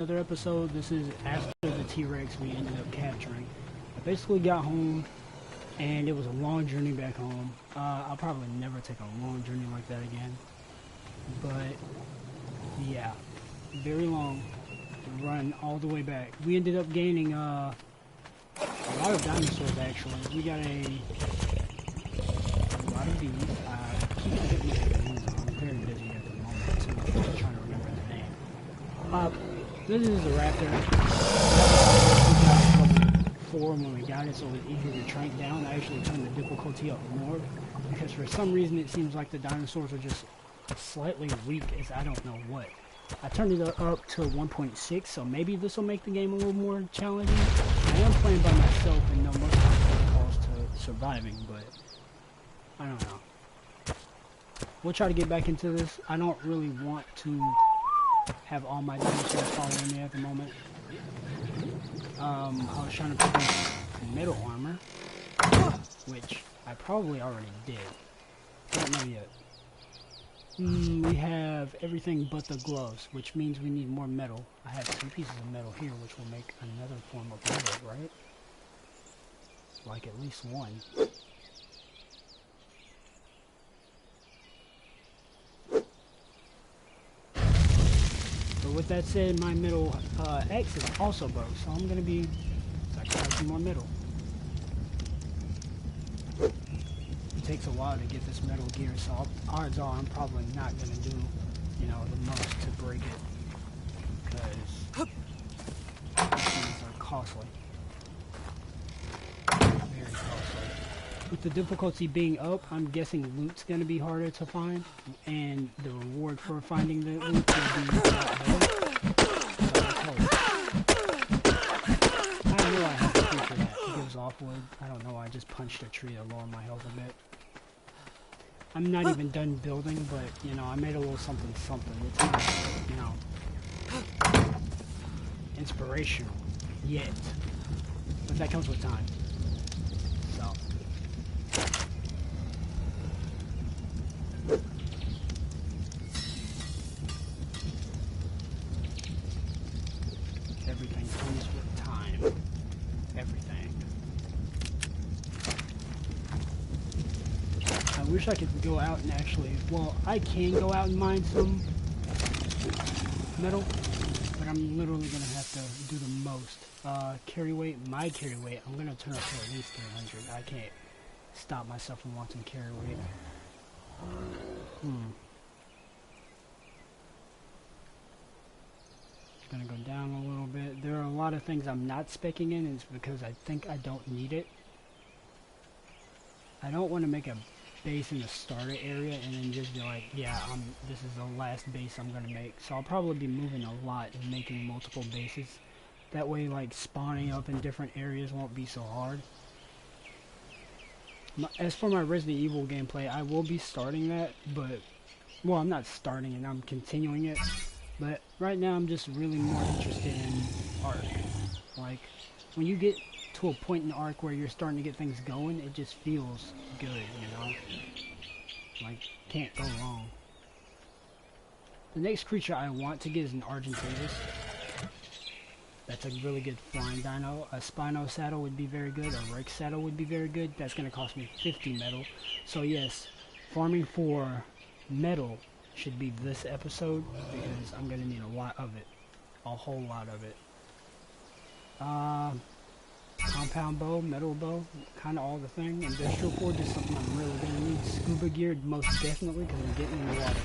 another episode. This is after the T-Rex we ended up capturing. I basically got home, and it was a long journey back home. I'll probably never take a long journey like that again. But, yeah, very long. Run all the way back. We ended up gaining a lot of dinosaurs, actually. We got a lot of bees. I keep forgetting what their names are. I'm very busy at the moment, so I'm trying to remember the name. This is a raptor. We got level 4 when we got it, so it was easier to track down. I actually turned the difficulty up more, because for some reason it seems like the dinosaurs are just slightly weak as I don't know what. I turned it up to 1.6, so maybe this will make the game a little more challenging. I am playing by myself and know most of the protocols to surviving, but I don't know. We'll try to get back into this. I don't really want to have all my dinosaurs following me at the moment. I was trying to produce metal armor, which I probably already did. I don't know yet. We have everything but the gloves, which means we need more metal. I have 2 pieces of metal here, which will make another form of metal, right? Like at least one. But with that said, my metal X is also broke, so I'm gonna be sacrificing more metal. It takes a while to get this metal gear, so odds are I'm probably not gonna do, you know, the most to break it, because these things are costly. Very costly. With the difficulty being up, I'm guessing loot's gonna be harder to find, and the reward for finding the loot will be a lot better. So that's hard. I know I have a creature that gives off wood. I don't know, I just punched a tree to lower my health a bit. I'm not even done building, but, you know, I made a little something. It's not, you know, inspirational yet. But that comes with time. So. Everything comes with time. Everything. I wish I could go out and actually, well, I can go out and mine some metal, but I'm literally going to have to do the most. Carry weight, my carry weight, I'm going to turn up to at least 300. I can't stop myself from wanting carry weight. Going to go down a little bit. There are a lot of things I'm not speccing in, and it's because I think I don't need it. I don't want to make a base in the starter area and then just be like, yeah, this is the last base I'm gonna make. So I'll probably be moving a lot and making multiple bases. That way, like, spawning up in different areas won't be so hard. As for my Resident Evil gameplay, I will be starting that, but, well, I'm not starting it, I'm continuing it. But right now I'm just really more interested in Ark. Like, when you get to a point in the arc where you're starting to get things going, it just feels good, you know? Like, can't go wrong. The next creature I want to get is an Argentavis. That's a really good flying dino. A Spino saddle would be very good. A Rex saddle would be very good. That's going to cost me 50 metal. So yes, farming for metal should be this episode, because I'm going to need a lot of it. A whole lot of it. Compound bow, metal bow, kind of all the thing. Industrial forge is something I'm really going to need. Scuba gear, most definitely, because I'm getting in the water.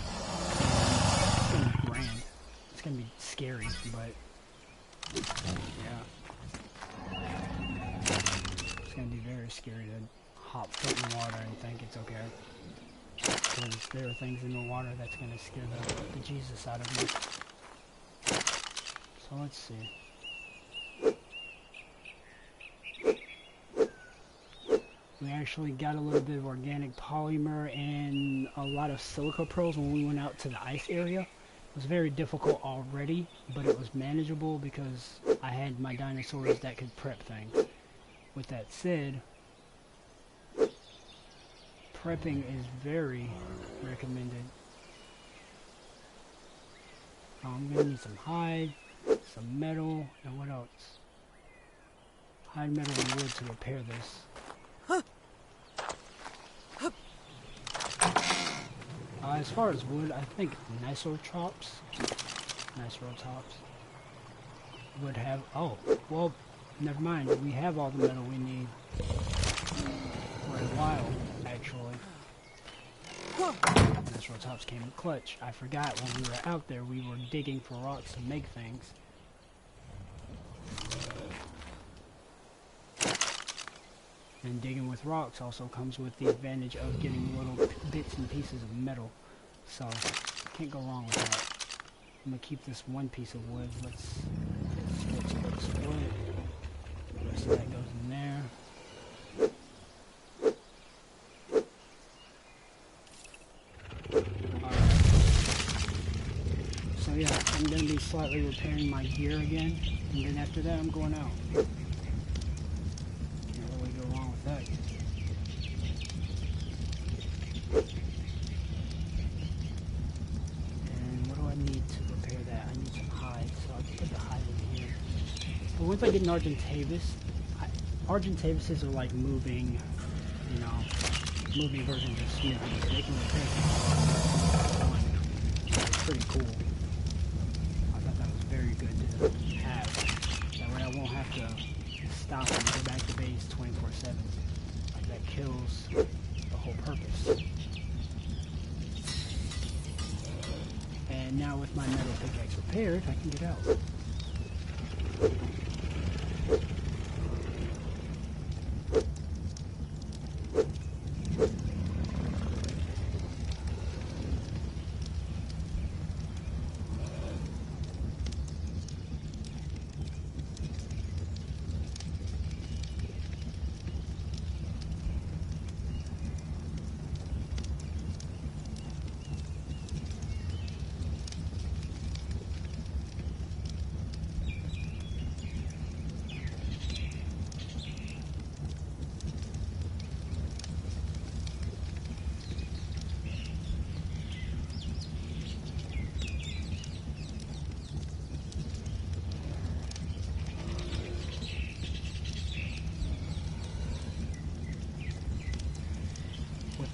It's going to be grand. It's going to be scary, but yeah. It's going to be very scary to hop foot in the water and think it's okay. Because there are things in the water that's going to scare the Jesus out of me. So let's see. We actually got a little bit of organic polymer and a lot of silica pearls when we went out to the ice area. It was very difficult already, but it was manageable because I had my dinosaurs that could prep things. With that said, prepping is very recommended. I'm going to need some hide. some metal, and what else? Hide metal and wood to repair this. As far as wood, I think Nicerotops would have, oh, well, never mind, we have all the metal we need for a while, actually. Nicerotops came in clutch. I forgot when we were out there, we were digging for rocks to make things. And digging with rocks also comes with the advantage of getting little bits and pieces of metal. So, can't go wrong with that. I'm gonna keep this one piece of wood. Let's split. The rest of that goes in there. Alright. So yeah, I'm gonna be slightly repairing my gear again. And then after that, I'm going out. That. And what do I need to repair that? I need some hide, so I'll put the hide in here. But once I get an Argentavises are like moving, you know, moving versions of Smithies. They can repair things. It's pretty cool. I thought that was very good to have. That way I won't have to stop and go back to base 24/7. Like that kills the whole purpose. And now with my metal pickaxe repaired, I can get out.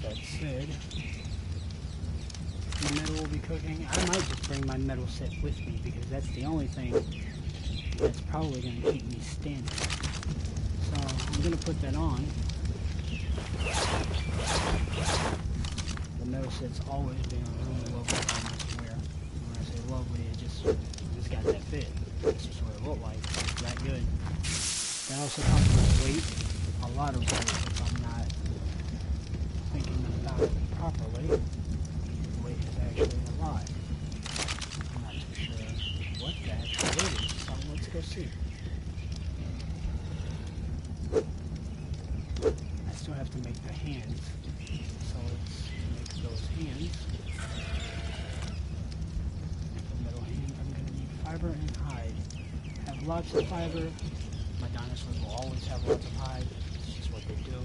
That said, the metal will be cooking. I might just bring my metal set with me because that's the only thing that's probably going to keep me standing. So I'm going to put that on. The metal set's always been really lovely on this wear. When I say lovely, it's got that fit. That's just what it looked like. It's that good. That also comes with weight. A lot of weight if I'm not thinking about it properly. The weight is actually a lot. I'm not too sure what the actual weight is, so let's go see. I still have to make the hands, so let's make those hands. For metal hands, I'm going to need fiber and hide. Have lots of fiber. My dinosaurs will always have lots of hide. It's just what they do.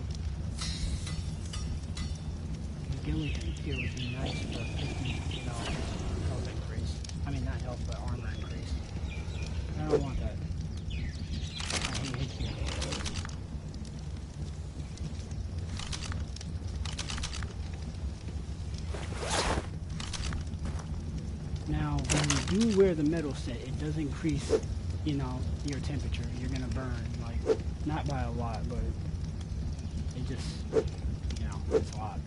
Skeleton here would be nice for 50, health increase. I mean, not health, but armor increase. I don't want that. I hate you. Now, when you do wear the metal set, it does increase, your temperature. You're gonna burn, like, not by a lot, but it just, it's a lot.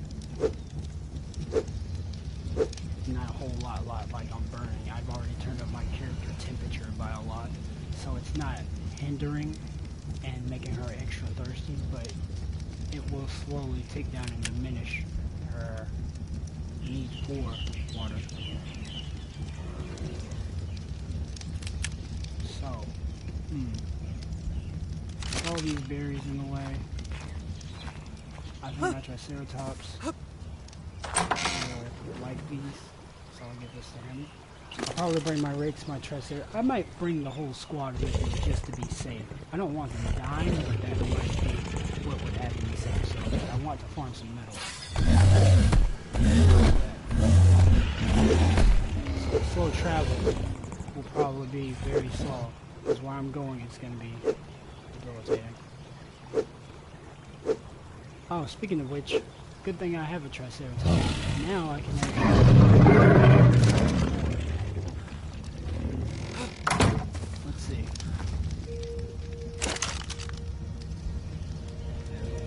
Not a whole lot like I'm burning. I've already turned up my character temperature by a lot, so it's not hindering and making her extra thirsty, but it will slowly tick down and diminish her need for water. So, with all these berries in the way, I think my Triceratops like these, so I'll give this to him. I'll probably bring my rakes, my Triceratops. I might bring the whole squad with me just to be safe. I don't want them dying, but that might be what would happen in this episode. I want to farm some metal. So, slow travel. will probably be very slow. Because where I'm going, it's going to be debilitating. Oh, speaking of which, good thing I have a Triceratops. Now I can actually... Let's see.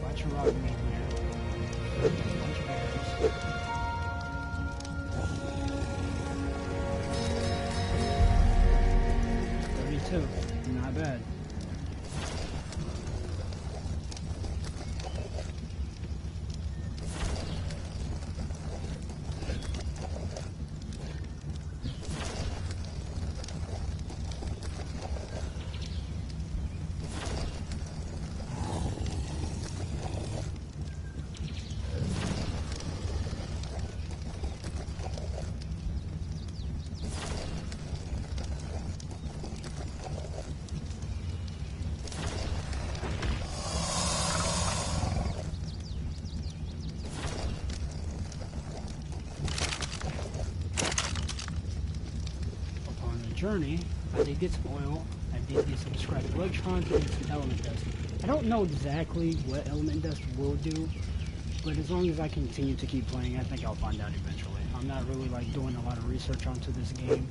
Watch a rock move here. A bunch of arrows. 32. Not bad. Journey, I did get some oil, I did get some scrap electrons, and some element dust. I don't know exactly what element dust will do, but as long as I continue to keep playing, I think I'll find out eventually. I'm not really like doing a lot of research onto this game.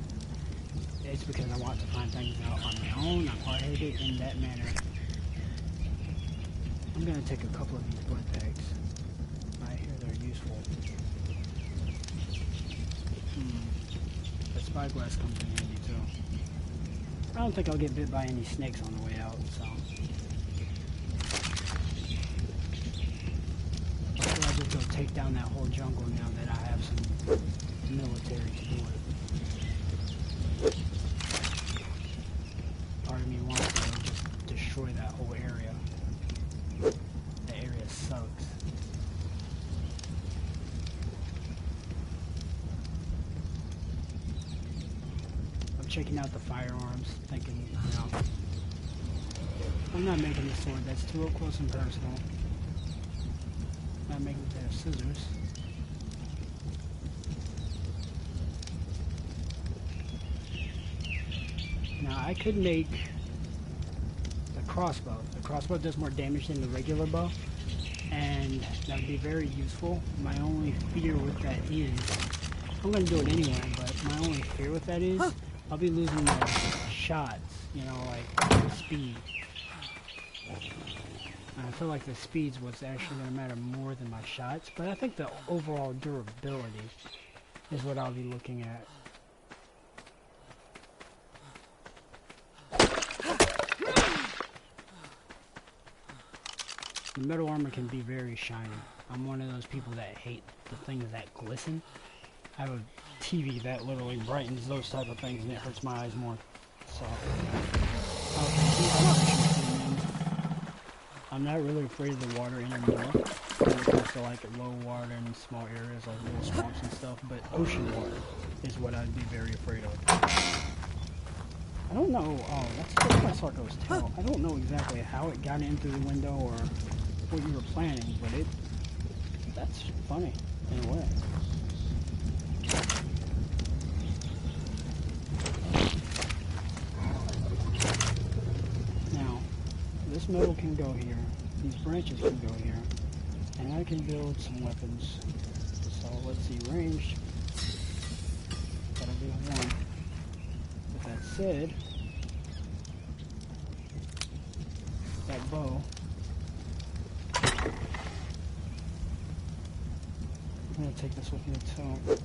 It's because I want to find things out on my own. I'm hard-headed in that manner. I'm gonna take a couple of these blood bags. I hear they're useful. The spyglass comes in handy too. I don't think I'll get bit by any snakes on the way out, so. Hopefully I'll just go take down that whole jungle now that I have some military to do it. Part of me wants to just destroy that whole area. The area sucks. Checking out the firearms, thinking, you know, I'm not making a sword, that's too up close and personal. Not making a pair of scissors. Now I could make the crossbow. The crossbow does more damage than the regular bow, and that would be very useful. My only fear with that is, I'm going to do it anyway, but my only fear with that is, I'll be losing my shots, you know, like speed. And I feel like the speed's what's actually going to matter more than my shots, but I think the overall durability is what I'll be looking at. The metal armor can be very shiny. I'm one of those people that hate the things that glisten. I have a TV that literally brightens those type of things and it hurts my eyes more. So, I'm not really afraid of the water anymore when it comes to like low water and small areas like little swamps and stuff, but ocean water is what I'd be very afraid of. I don't know, oh, that's my Sarco's tail. I don't know exactly how it got in through the window or what you were planning, but that's funny in a way. This metal can go here, these branches can go here, and I can build some weapons. So let's see, ranged, that'll be one. With that said, that bow, I'm going to take this with me too.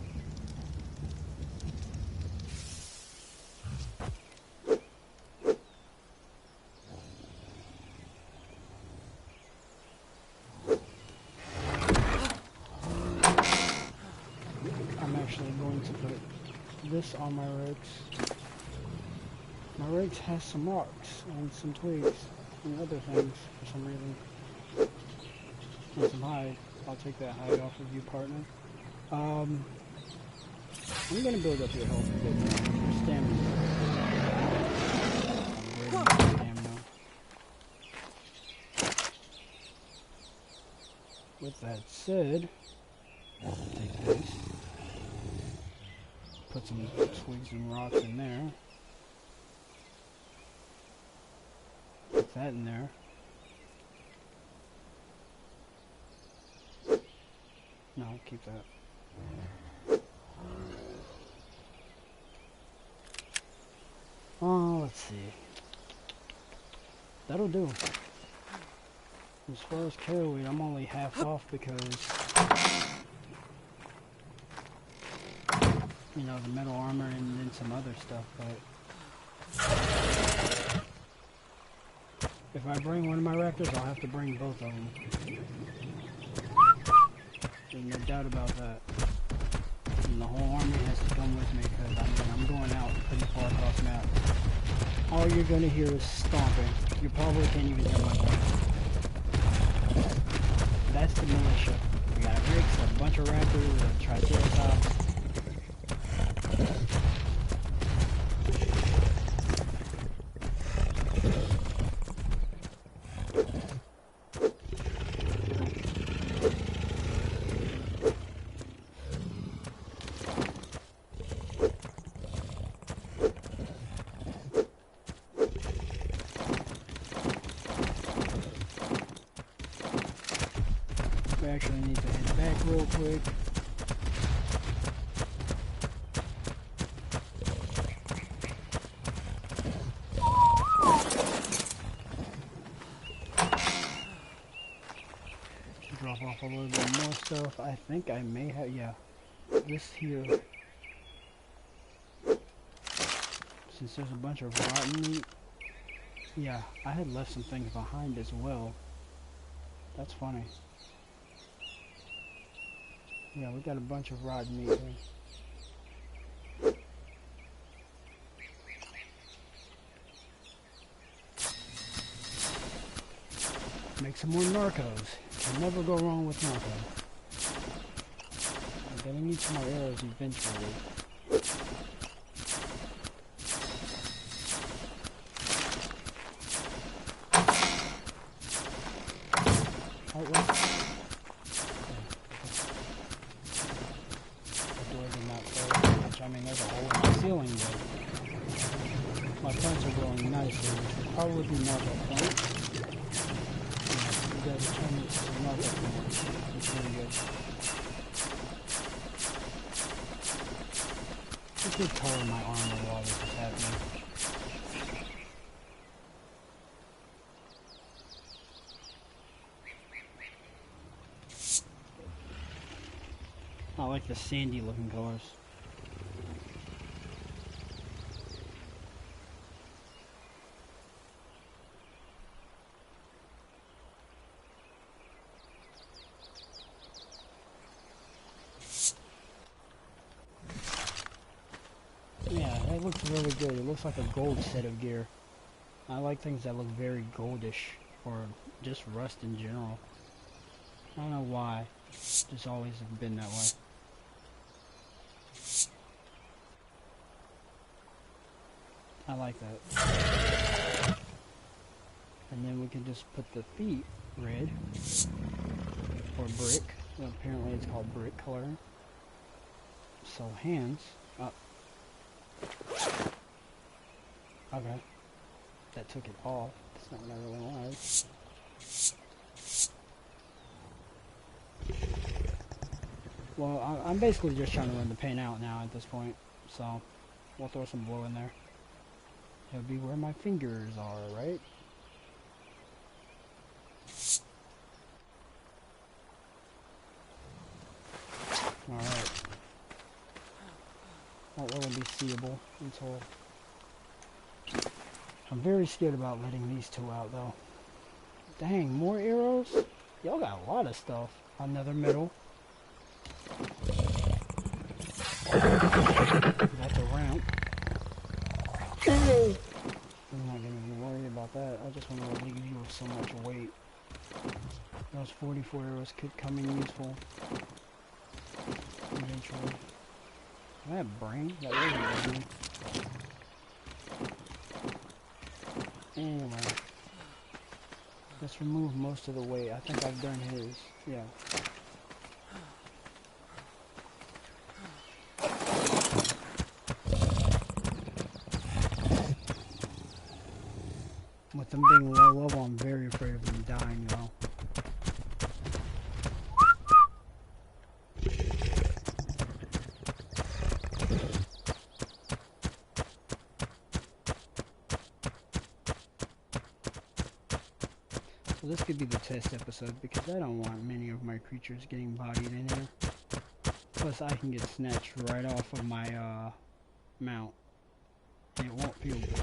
This on my rigs. My rigs has some rocks and some twigs and other things for some reason. And some hide. I'll take that hide off of you, partner. I'm gonna build up your health a bit more. Your stamina. Stamina. With that said, take this. Put some twigs and rocks in there. that in there. No, keep that. Oh, let's see. That'll do. As far as carry weight, I'm only half off because, you know, the metal armor and then some other stuff, but if I bring one of my raptors, I'll have to bring both of them. There's no doubt about that. And the whole army has to come with me because, I mean, I'm going out pretty far across the map. All you're going to hear is stomping. You probably can't even hear my voice. That's the militia. We got a Rex, a bunch of raptors, a Triceratops. We actually need to head back real quick. Drop off a little bit more stuff. I think I may have, yeah, this here. Since there's a bunch of rotten meat, yeah, I had left some things behind as well. That's funny. Yeah, we got a bunch of rotten meat here. Make some more narcos. Can never go wrong with narcos. I'm gonna need some more arrows eventually. I mean, there's a hole in my ceiling, but my plants are growing nicely, which would probably be marked up point. You guys turn it to marked up point. It's really good. Just good color in my armor while this is happening. I like the sandy looking colors. Yeah, that looks really good. It looks like a gold set of gear. I like things that look very goldish, or just rust in general. I don't know why. Just always have been that way. I like that. And then we can just put the feet red, or brick. Well, apparently it's called brick coloring. So hands up. Okay. That took it off. That's not what I really wanted. Well, I'm basically just trying to run the paint out now at this point. So, we'll throw some blue in there. It'll be where my fingers are, right? Alright. That will be seeable until... I'm very scared about letting these two out, though. Dang, more arrows? Y'all got a lot of stuff. Another middle. That's a ramp. I'm not gonna be worried about that. I just want to relieve you of so much weight. Those 44 arrows could come in useful eventually. Do I have brain? That wasn't brain. Anyway, let's remove most of the weight. I think I've done his. Yeah. With them being low level, I'm very afraid of them dying, though. So this could be the test episode, because I don't want many of my creatures getting bodied in here. Plus, I can get snatched right off of my mount. And it won't feel good.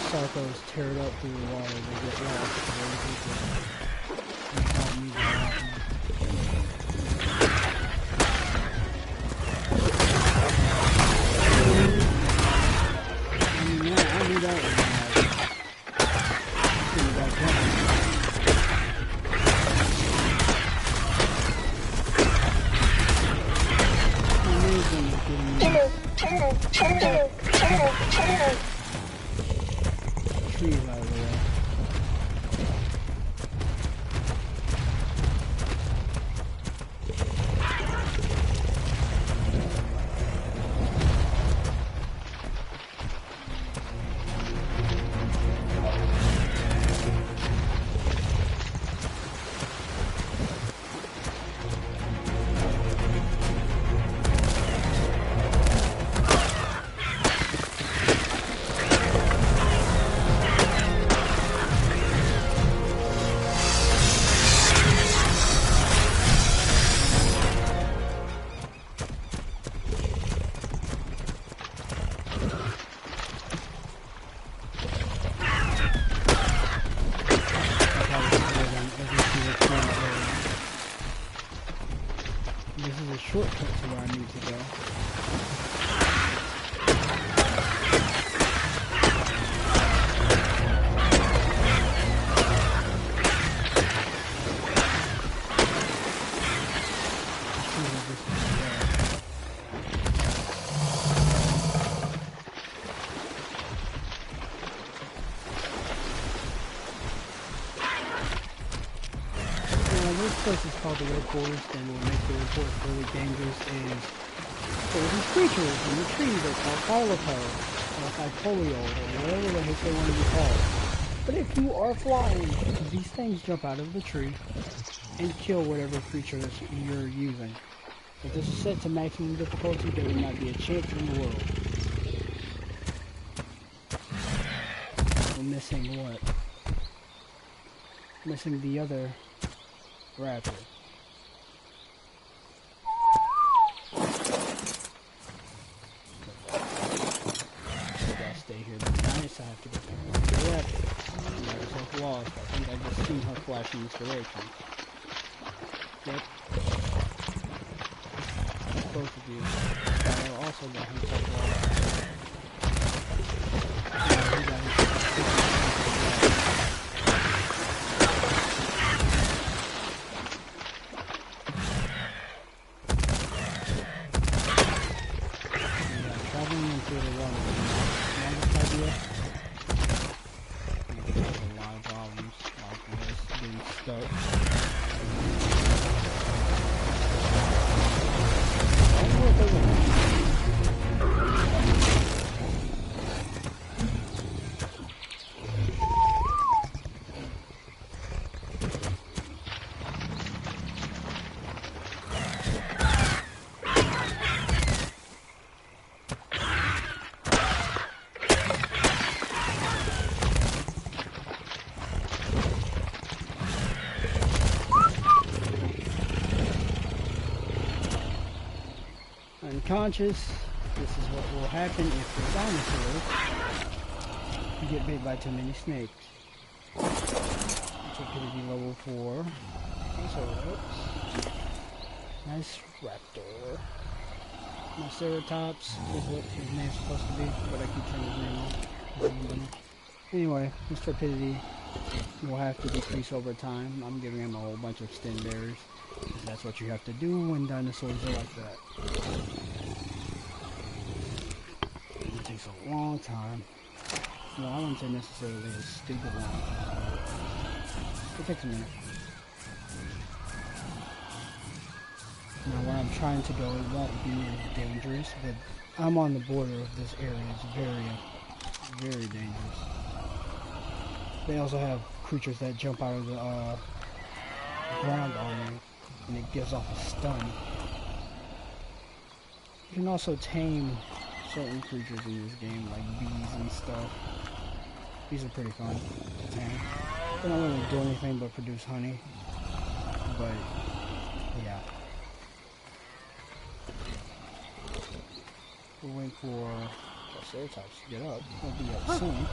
Sarcos tear it up through the water, they get lost. I knew that was trees out of the way. This is a shortcut to where I need to go. This place is called the Red Forest, and what makes the Red Forest really dangerous is there's these creatures in the trees that called Thylopel, or Thyfolio, or whatever the heck they want to be called. But if you are flying, these things jump out of the tree and kill whatever creature that you're using. If this is set to maximum difficulty, there would not be a chance in the world. We're missing what? Missing the other raptor. Gotta stay here tonight, so I have to go pick up the raptor. I got myself lost. I think I just seen her flash in this direction. Yep. Both of you. Skylar also got himself lost. Yeah, he got himself lost. through the water. Longest idea. There's a lot of problems like this, being stuck. Unconscious, this is what will happen if the dinosaurs you get bit by too many snakes. It's going to be level 4. Nice raptor. Triceratops is what his name's supposed to be, but I keep turning his name off. Anyway, his rapidity will have to decrease over time. I'm giving him a whole bunch of stem berries. That's what you have to do when dinosaurs are like that. It takes a long time. Well, I wouldn't say necessarily a stupid long time. It takes a minute. Now where I'm trying to go, it won't be dangerous, but I'm on the border of this area. It's very, very dangerous. They also have creatures that jump out of the ground on you, and it gives off a stun. You can also tame certain creatures in this game, like bees and stuff. These are pretty fun to tame. They don't really do anything but produce honey, but yeah. We'll wait for Triceratops to get up. We'll be up soon.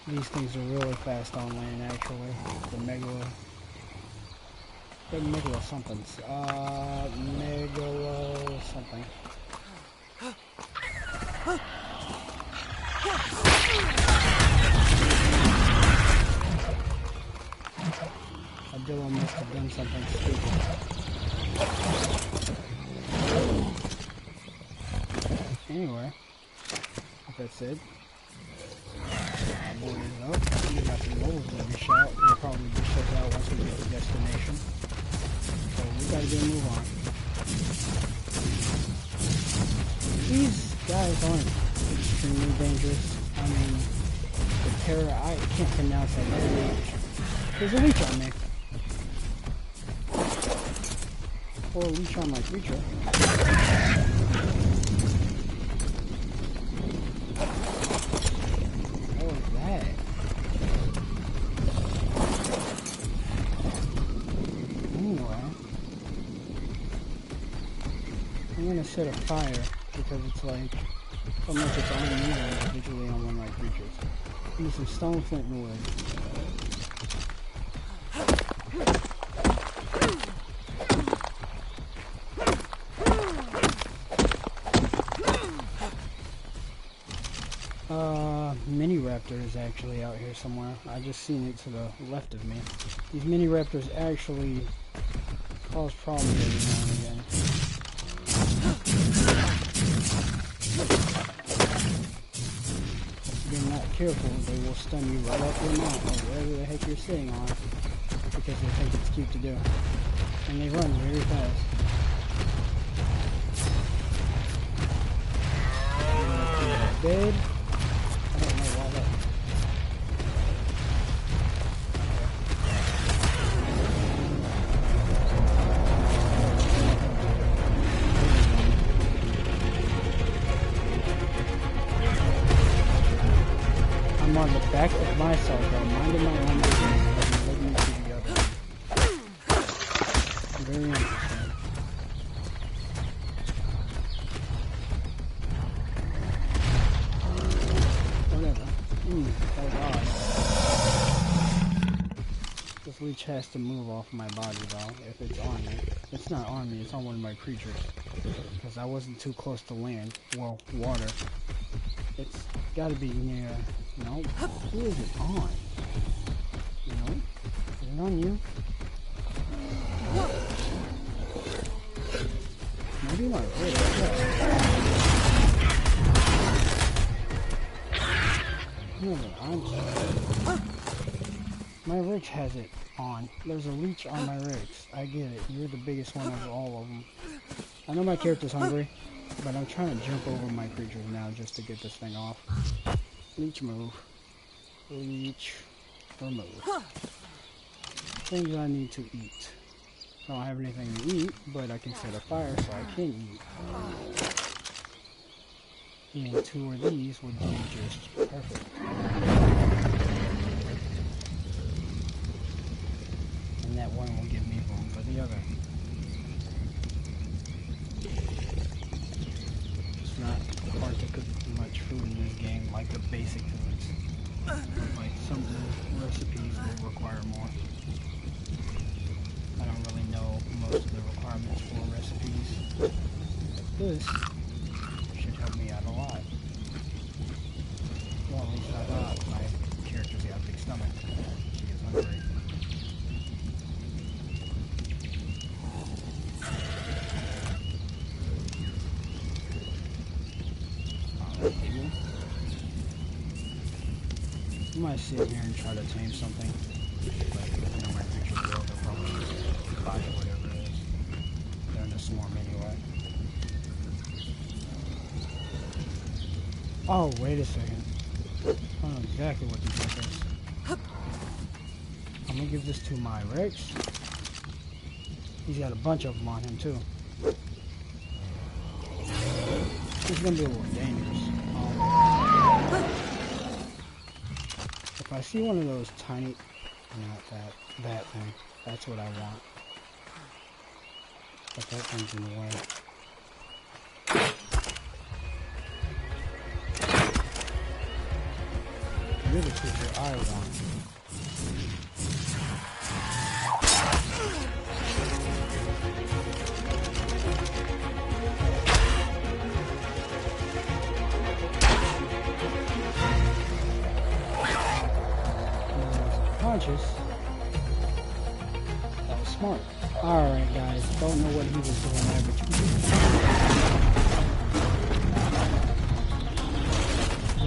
These things are really fast on land, actually. The Megalo something. Megalo something. Abdullah must have done something stupid. Anyway, like I said, board is up. We got some rolls that we shot. We'll probably just check out once we get to destination. So we gotta get a move on. These guys aren't extremely dangerous. I mean, the terror, I can't pronounce that leech. There's a leech on me. Or a leech on my creature. I'm gonna set a fire because it's like so much it's on me and individually on one of my creatures. Need some stone, flint, and wood. Mini raptor is actually out here somewhere. I just seen it to the left of me. These mini raptors actually cause problems every now and again. If you're not careful, they will stun you right up your mount or wherever the heck you're sitting on because they think it's cute to do. And they run very fast. Dead. I don't know why that. I'm on the back of myself, I'm minding my own business, letting me see the other. Very interesting. This leech has to move off my body though, if it's on me. It's not on me, it's on one of my creatures. Because I wasn't too close to land. Well, water. It's gotta be near... No? Who is it on? No? Is it on you? Rex has it on. There's a leech on my Rex. I get it. You're the biggest one of all of them. I know my character's hungry, but I'm trying to jump over my creatures now just to get this thing off. Leech move. Leech remove. Things I need to eat. I don't have anything to eat, but I can set a fire so I can eat. And 2 of these would do just perfect. And that one will give me room for the other. It's not hard to cook much food in this game, like the basic foods. Like some of the recipes will require more. I don't really know most of the requirements for recipes. This should help me out a lot. Well, at least I thought my character's got a big stomach. She is hungry. I might sit here and try to tame something, but you know my creatures will, they'll probably buy whatever it is. They're in a swarm anyway. Oh, wait a second. I know exactly what to do with this. I'm gonna give this to my Rex. He's got a bunch of them on him too. This is gonna be a little dangerous. If I see one of those tiny, not that thing, that's what I want. But that thing's in the way. You're the creature I want. Conscious. That was smart. Alright guys, don't know what he was doing there, but you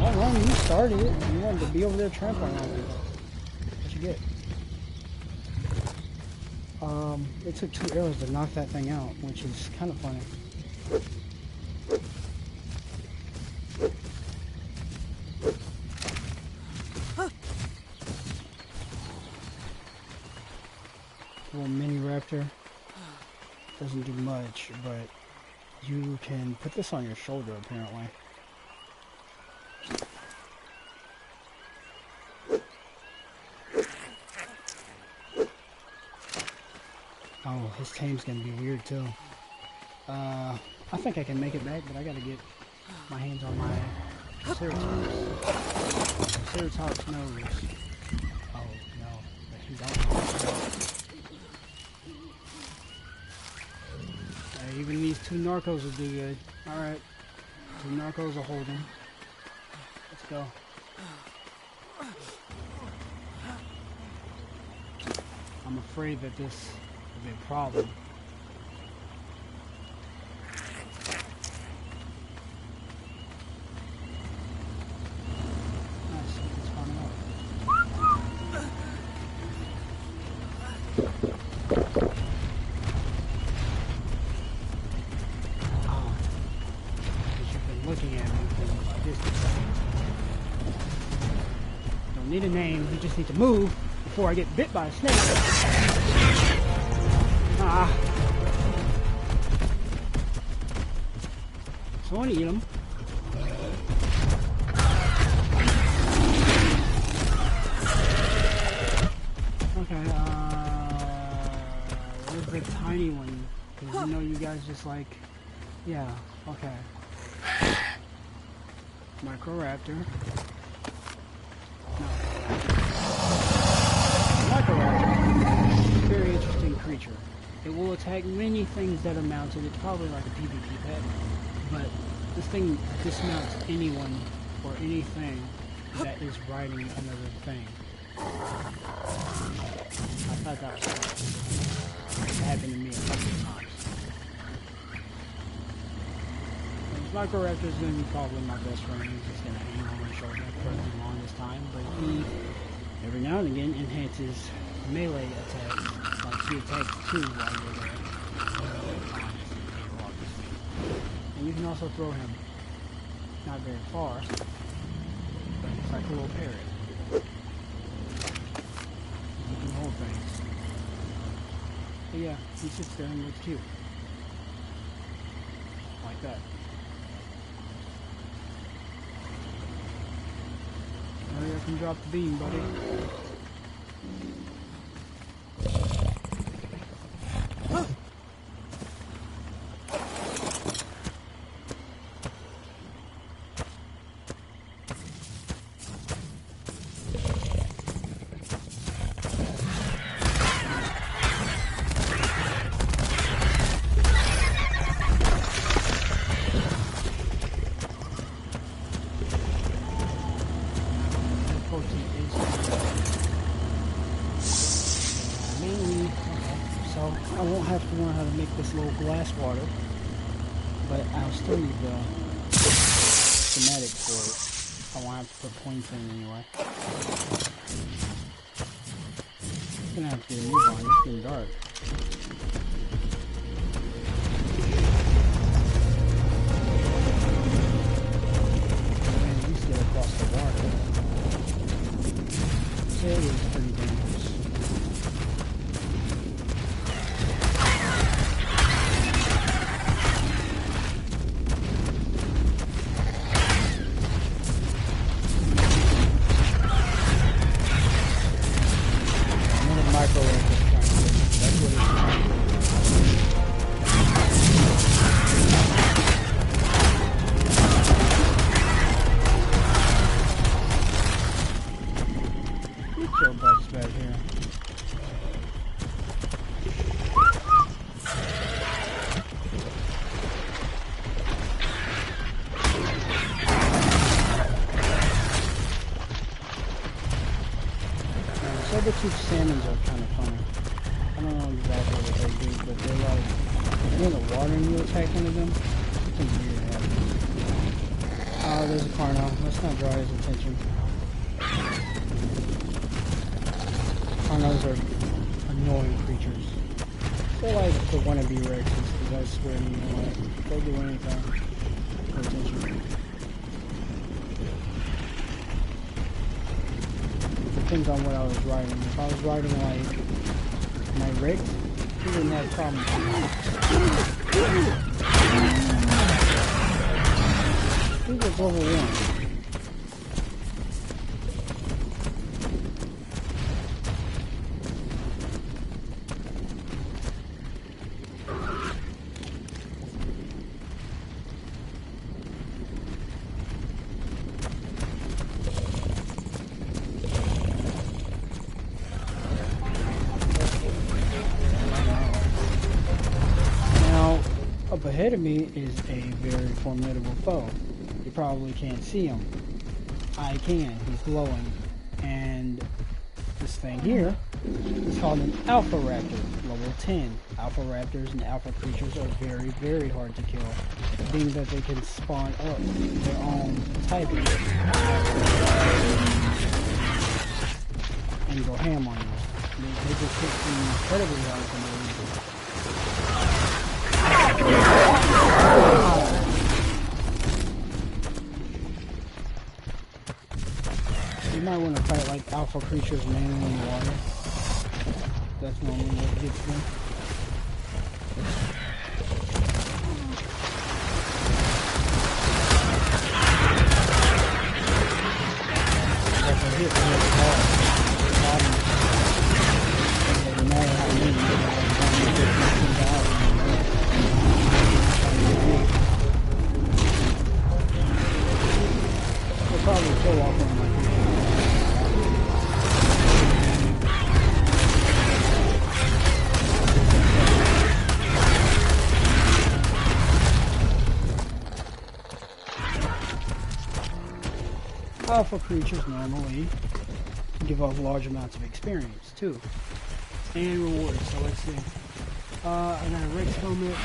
well, Ron, you started it. You wanted to be over there trampling on it. What you get? It took 2 arrows to knock that thing out, which is kind of funny. Little mini raptor doesn't do much, but you can put this on your shoulder apparently. Oh, his tame's gonna be weird too. I think I can make it back, but I gotta get my hands on my Ceratops. Ceratops knows. Oh no, he don't know. Even these 2 narcos will do good. Alright. 2 narcos will hold him. Let's go. I'm afraid that this will be a problem. Nice, it's spawning up. Looking at me from a distance. Don't need a name, you just need to move before I get bit by a snake. Ah. So I want to eat them. Okay, where's the tiny one? Because you know you guys just like, yeah, okay. Microraptor. No. Microraptor. Very interesting creature. It will attack many things that are mounted. It's probably like a PvP pet. But this thing dismounts anyone or anything that is riding another thing. I thought that was fun. It happened to me a couple of times. Microraptor is going to be probably my best friend. He's just going to hang on my shoulder for the longest time, but he Every now and again enhances melee attacks, like she attacks 2 while you're there. And you can also throw him not very far, but it's like a little parrot. You can hold things. But yeah, he sits there and looks cute. Like that. Hurry up and drop the beam, buddy. I won't have to learn how to make this little glass water, but I'll still need the schematic for it. I won't have to put points in anyway. I'm gonna have to get a move on. It's getting dark. Man, at least get across the water. It was pretty dangerous. Saber-tooth salmons are kind of funny. I don't know exactly what they do, but they're like, if you're in the water and you attack one of them, something weird happens. Oh, there's a Carno. Let's not draw his attention. Carnos are annoying creatures. They're like the wannabe Rexes, because I swear to you, like, they'll do anything for attention. Depends on what I was riding. If I was riding like my Rex, he wouldn't have problems. He was level 1. Up ahead of me is a very formidable foe. You probably can't see him. I can. He's glowing. And this thing here is called an Alpha Raptor, level 10. Alpha Raptors and Alpha creatures are very, very hard to kill, being that they can spawn up their own typing and go ham on you. They just hit you incredibly hard for no reason. You might want to fight like alpha creatures mainly in the water. That's normally what gets them. If I hit really hard, no matter how many we'll probably kill off one of my people. Alpha creatures normally give off large amounts of experience too, and rewards. So let's see. I got a Rex helmet,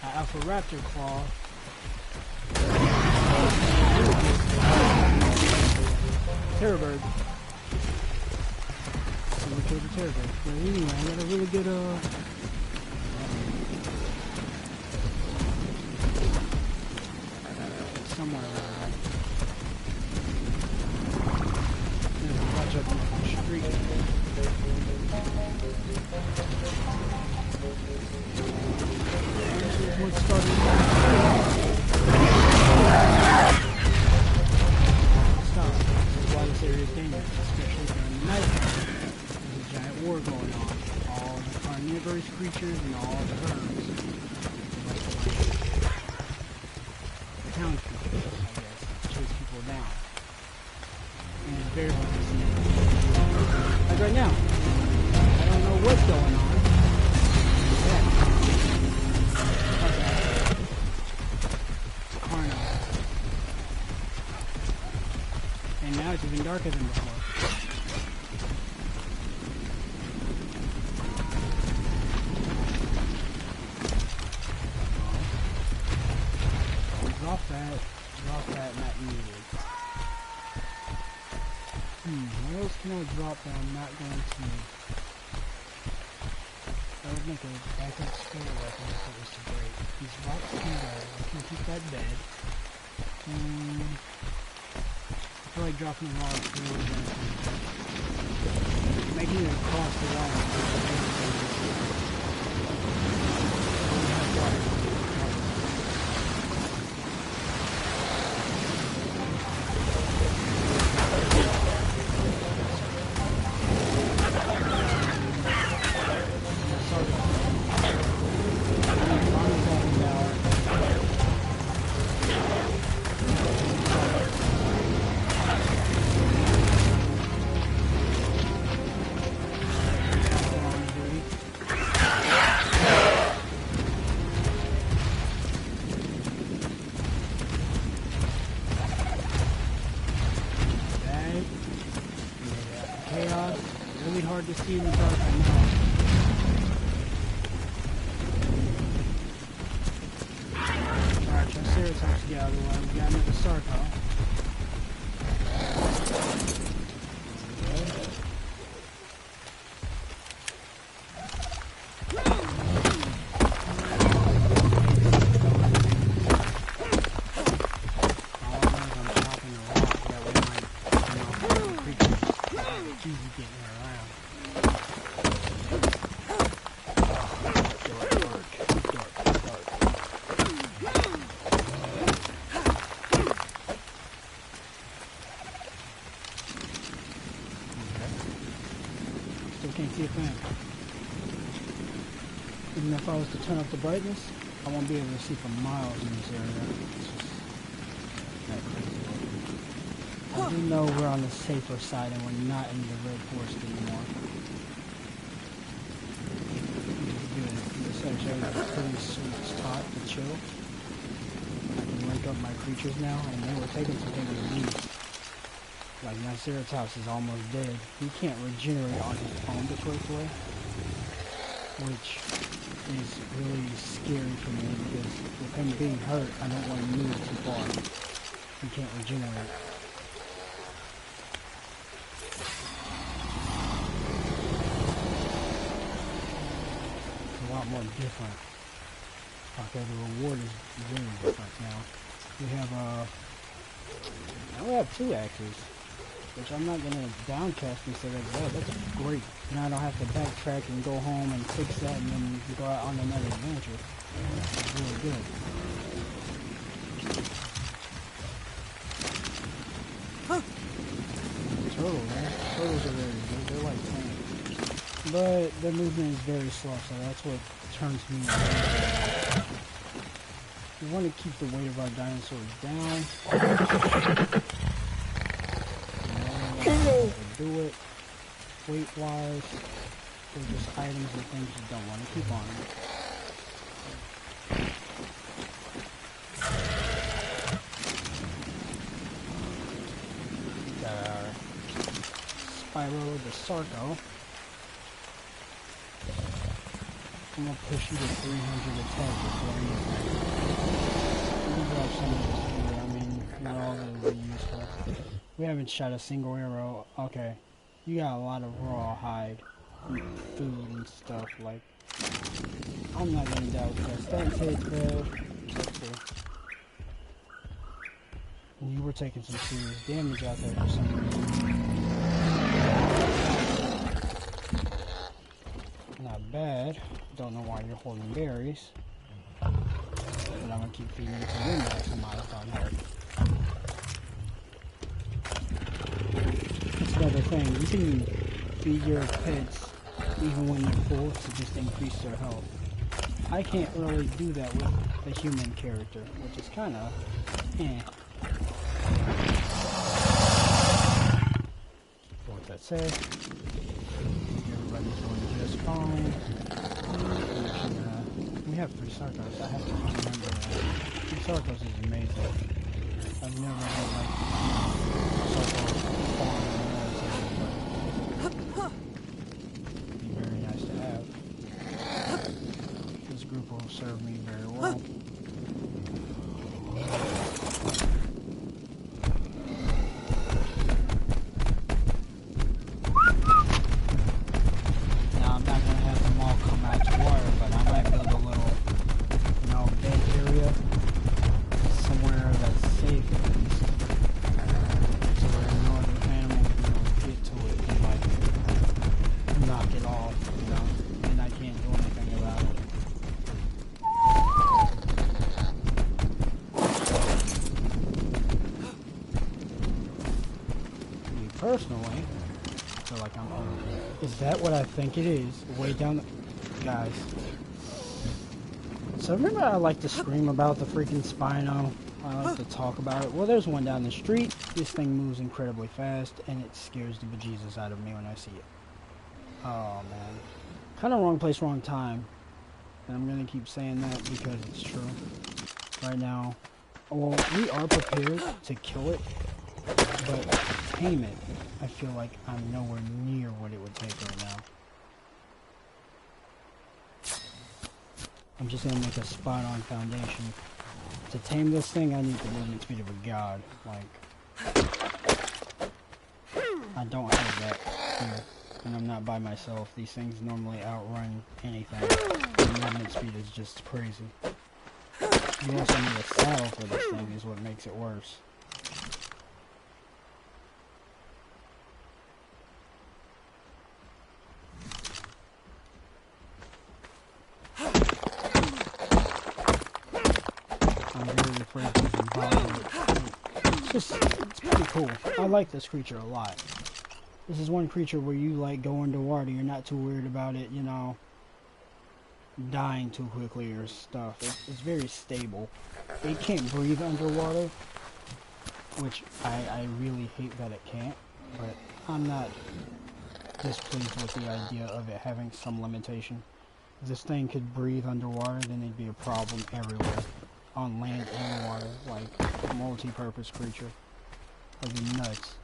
an Alpha Raptor claw, Terrorbird, killed the Terrorbear. But anyway, I got a really good, somewhere around there. Watch up on the street. This is what started. Stop. This is why this area is dangerous, especially during the night. There's a giant war going on. All the carnivorous creatures and all the herbs. The town creatures, I guess, chase people down. And it's very hard to see. Like right now. I don't know what's going on. Yeah. Okay. Carnival. And now it's even darker than before. Drop that, not needed. What else can I drop that I'm not going to need? That would make a backup skill weapon if it was to break. These rocks can go. I can keep that dead. I feel like dropping the rock through making it across the wall. To see in the dark, I know. Alright, Triceratops to get out of the way. We got another Sarco. Can't see a thing. Even if I was to turn up the brightness, I won't be able to see for miles in this area. It's just that crazy. I do know we're on the safer side and we're not in the red forest anymore. Which is good. This area is a pretty sweet spot to chill. I can link up my creatures now, and they were taking some things to leave. Like Triceratops is almost dead. He can't regenerate on his own the choice way, which is really scary for me because with him being hurt, I don't want to move too far. He can't regenerate. It's a lot more different. Okay, the reward is really different now. We have two axes. Which I'm not going to downcast and say that's great. Now I don't have to backtrack and go home and fix that and then go out on another adventure. That's really good. Huh. Turtle, man. Turtles are very good. They're like tanks. But their movement is very slow, so that's what turns me on. We want to keep the weight of our dinosaurs down. Do it weight-wise. They're just items and things you don't want to keep on. Got our Spyro the Sarco. I'm gonna push you to 300 attack before you. I'm gonna drop some of this here. I mean, not all of it will be useful. We haven't shot a single arrow. Okay. You got a lot of raw hide. food and stuff. Like, I'm not gonna doubt that. Starting to taste bad. You were taking some serious damage out there for some reason. Not bad. Don't know why you're holding berries. But I'm gonna keep feeding you to you next time I found out. That's another thing. You can feed your pets even when they're full to just increase their health. I can't really do that with the human character, which is kind of What that said, everybody's doing just fine. We have 3 Sarcos. I have to remember that. 3 Sarcos is amazing. I've never had like Sarcos farm in the military, but it'd be very nice to have. This group will serve me very well. Personally, I feel like I'm on. Is that what I think it is? Way down the... Guys. So remember I like to scream about the freaking Spino? I like to talk about it. Well, there's one down the street. This thing moves incredibly fast, and it scares the bejesus out of me when I see it. Oh, man. Kind of wrong place, wrong time. And I'm going to keep saying that because it's true. Right now, well, we are prepared to kill it. But tame it, I feel like I'm nowhere near what it would take right now. I'm just gonna make a spot-on foundation. To tame this thing, I need the movement speed of a god. Like, I don't have that here, and I'm not by myself. These things normally outrun anything. The movement speed is just crazy. You also need a saddle for this thing, is what makes it worse. It's pretty cool. I like this creature a lot. This is one creature where you like go underwater, you're not too worried about it, you know, dying too quickly or stuff. It's very stable. It can't breathe underwater, which I really hate that it can't, but I'm not displeased with the idea of it having some limitation. If this thing could breathe underwater, then it'd be a problem everywhere. On land and water, like multi-purpose creature. That'd be nuts.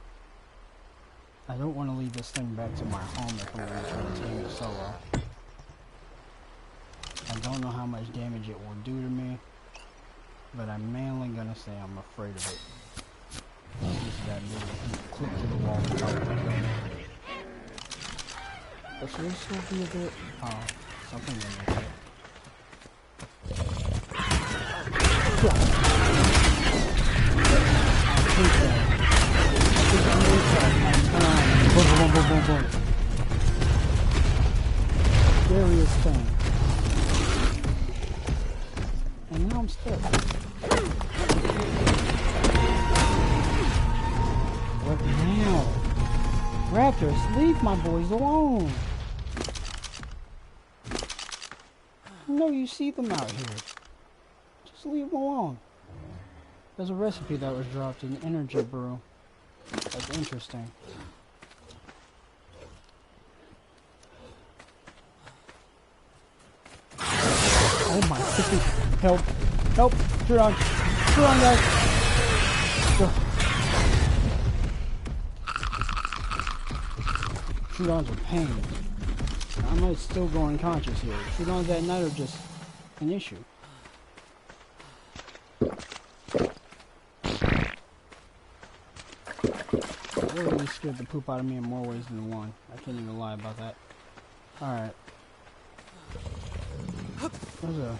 I don't want to leave this thing back to my home if I'm going to try to tame it solo. I don't know how much damage it will do to me, but I'm mainly going to say I'm afraid of it. Use that little click to the wall. But should this still be a bit? Oh, something in there. Scariest thing. And now I'm stuck. What now? Raptors, leave my boys alone. I know you see them out here. Just leave them alone. There's a recipe that was dropped in Energy Brew. That's interesting. Oh my goodness. Help. Help. Shoot on. Shoot on, guys. Go. Shoot-ons are pain. I might still go unconscious here. Shoot-ons at night are just an issue. It really scared the poop out of me in more ways than one. I can't even lie about that. Alright. There's a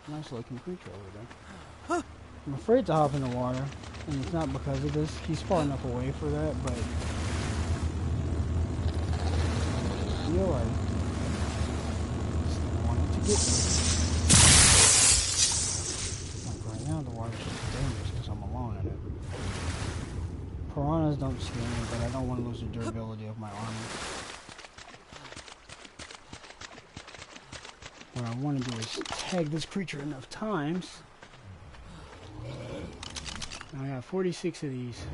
nice looking creature over there. I'm afraid to hop in the water, and it's not because of this. He's far enough away for that, but I feel like I just wanted to get me. Like right now, the water's just dangerous because I'm alone in it. Piranhas don't scare me, but I don't want to lose the durability of my armor. What I want to do is tag this creature enough times. I got 46 of these.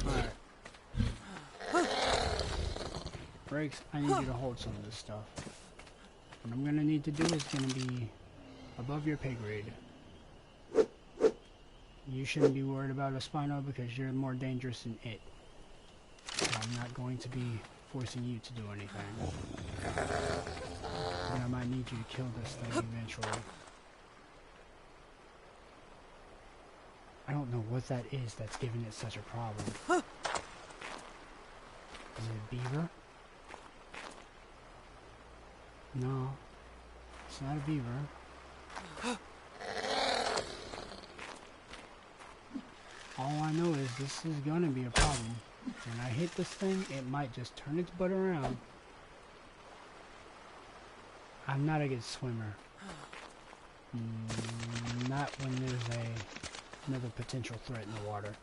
Alright. Brakes, I need you to hold some of this stuff. What I'm gonna need to do is gonna be above your pay grade. You shouldn't be worried about a Spino because you're more dangerous than it. So I'm not going to be forcing you to do anything. But I might need you to kill this thing eventually. I don't know what that is that's giving it such a problem. Is it a beaver? No. It's not a beaver. All I know is this is gonna be a problem. When I hit this thing, it might just turn its butt around. I'm not a good swimmer. Not when there's another potential threat in the water.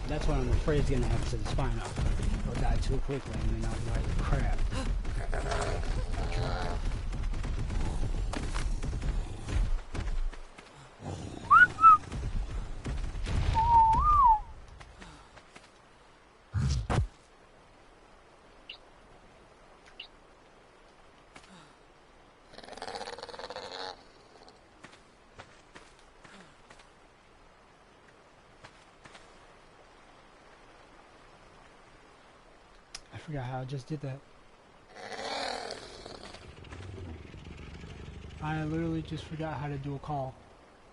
That's what I'm afraid is gonna happen to the Spino. He'll die too quickly and then I'll be like, crap. I forgot how I just did that. I literally just forgot how to do a call.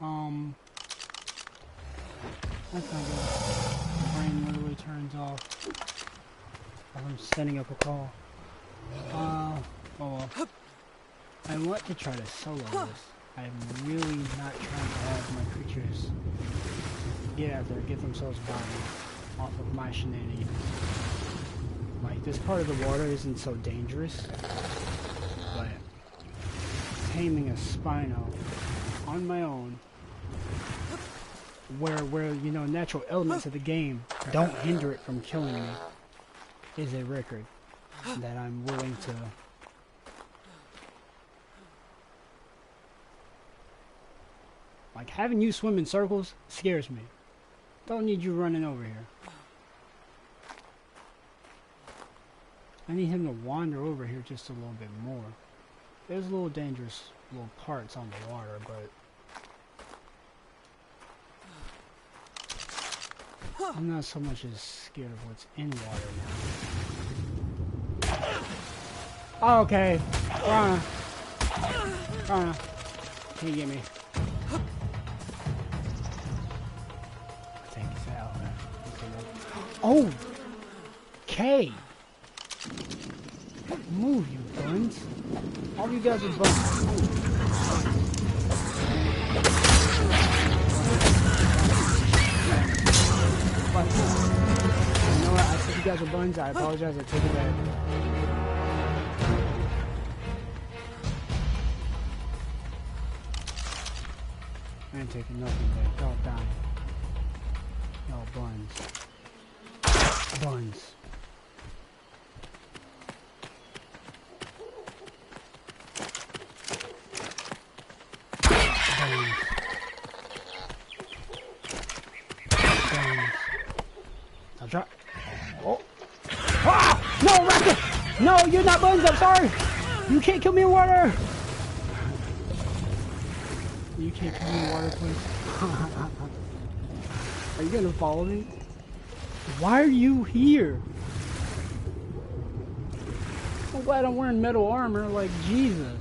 That's not good. My brain literally turns off while I'm setting up a call. Oh well. I want to try to solo this. I'm really not trying to have my creatures get out there, get themselves bodied off of my shenanigans. Like, this part of the water isn't so dangerous, but taming a Spino on my own, where you know, natural elements of the game don't hinder it from killing me, is a record that I'm willing to like. Having you swim in circles scares me. Don't need you running over here. I need him to wander over here just a little bit more. There's little dangerous little parts on the water, but I'm not so much as scared of what's in water now. Oh, okay. Piranha. Piranha. Can't get me. Take this out. Oh! Okay. Move, you buns. All you guys are buns. You know what? I said you guys are buns. I apologize. I take it back. ain't taking nothing back. Y'all dying. Y'all buns. Buns. I'll drop. Oh. Ah! No, Raptor! No, you're not buns, I'm sorry! You can't kill me in water! You can't kill me in water, please. Are you gonna follow me? Why are you here? I'm glad I'm wearing metal armor, like Jesus.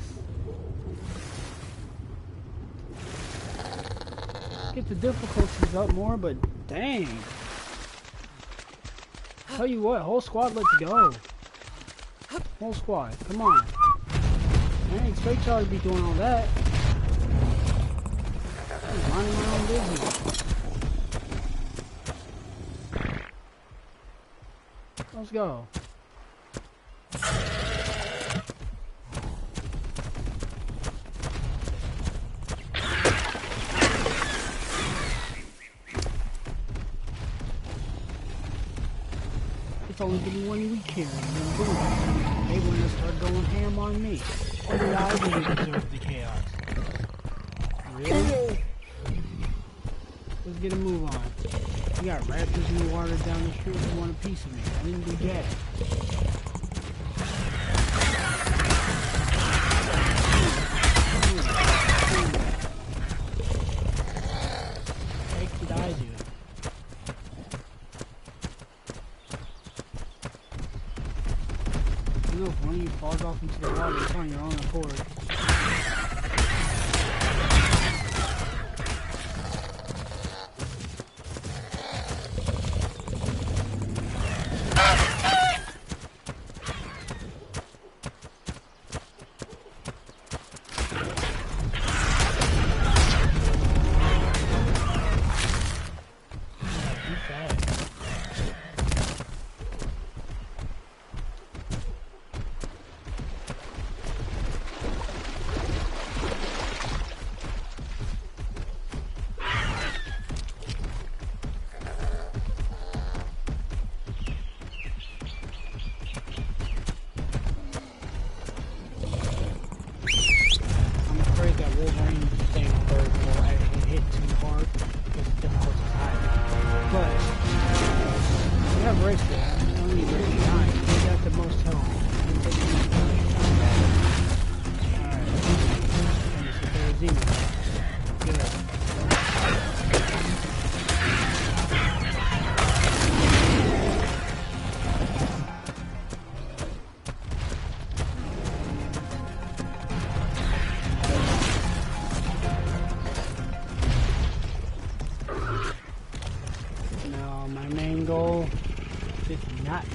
Get the difficulties up more, but dang. Tell you what, whole squad, let's go. Whole squad, come on. I ain't expect y'all to be doing all that. I'm minding my own business. Let's go. It's only been 1 week here, and then boom, they want to start going ham on me. What did I do to deserve the chaos? Really? Let's get a move on. We got raptors in the water down the street who want a piece of me. I didn't do jack. What the heck did I do? You know, if one of you falls off into the water, it's on your own accord.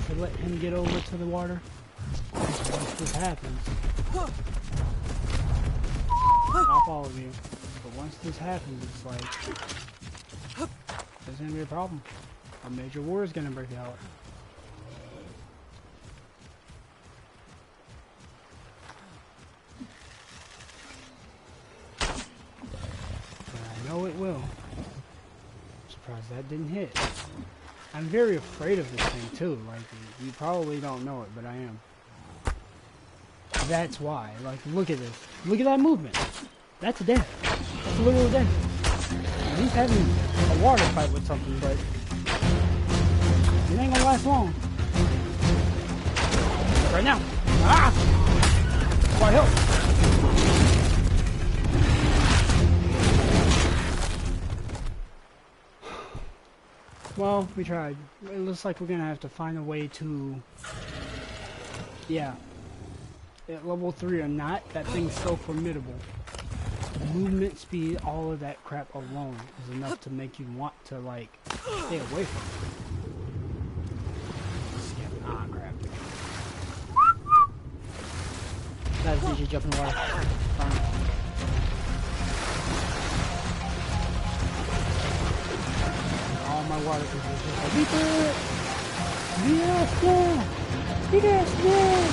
To let him get over to the water. Once this happens, not all of you, but once this happens, it's like there's gonna be a problem. A major war is gonna break out. But I know it will. I'm surprised that didn't hit. I'm very afraid of this thing too, like, you probably don't know it, but I am. That's why, like, look at this. Look at that movement. That's a death. That's a literal death. He's having a water fight with something, but it ain't gonna last long. Right now. Ah! Why help? Well, we tried. It looks like we're gonna have to find a way to... Yeah. At level 3 or not, that thing's so formidable. Movement speed, all of that crap alone is enough to make you want to, like, stay away from it. Yeah, ah, crap. Guys, did you jump in the water? Fine. All my water is just like, beat it! Yes, yeah! Yes, yeah!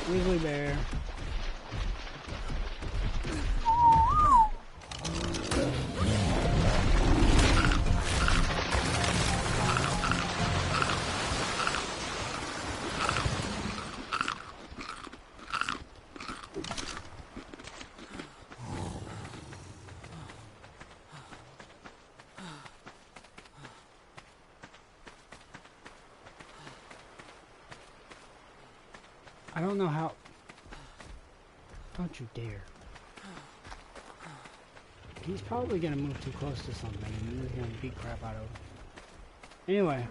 Grizzly bear. I don't know how. Don't you dare. He's probably gonna move too close to something and he's gonna beat crap out of him. Anyway.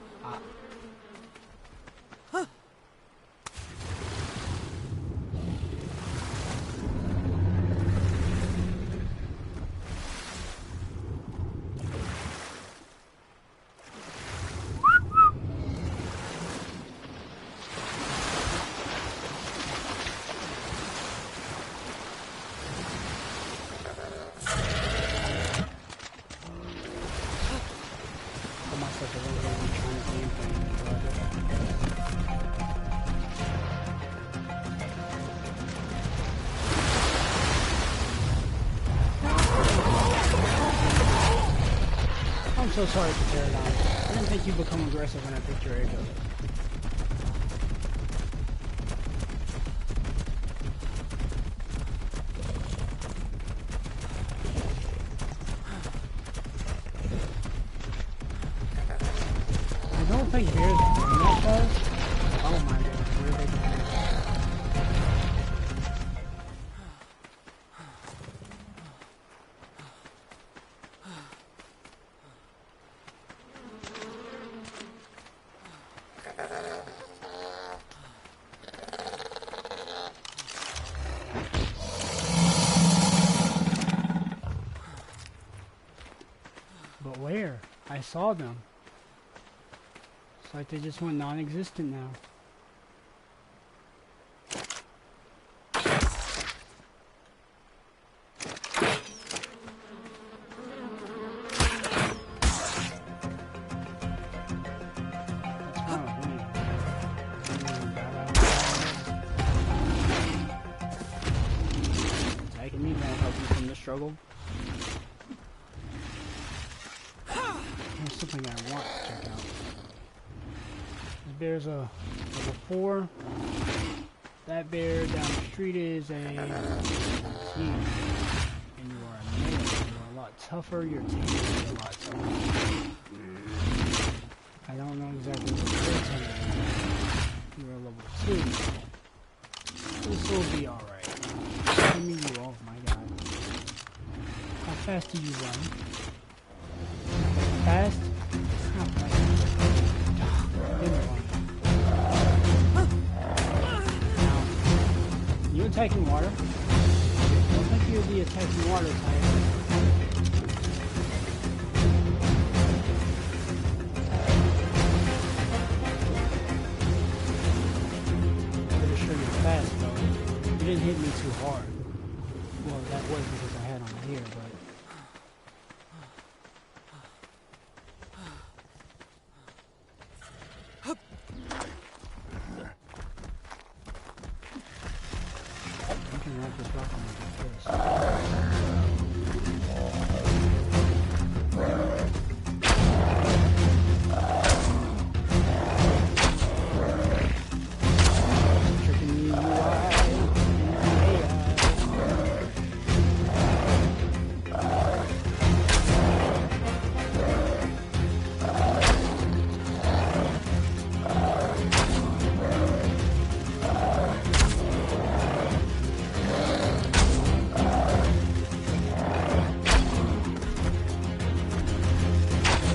I'm so sorry for Pterodon. I didn't think you'd become aggressive when I picked your arrow. I don't think bears run that fast. Oh my god, where are they going? But where? I saw them. It's like they just went non-existent now. Taking me won't help you from the struggle. There's something I want to check out. There's a level 4. That bear down the street is a C. And you are a male. You're a lot tougher. Your team is a lot tougher. I don't know exactly what you're telling me. You're a level 2. This will be alright. Give me you. Oh my god. How fast do you run? Fast? Not fast. You attacking water? I don't think you're the attacking water type. Pretty sure you're fast though. You didn't hit me too hard. Well, that was because I had on here, but.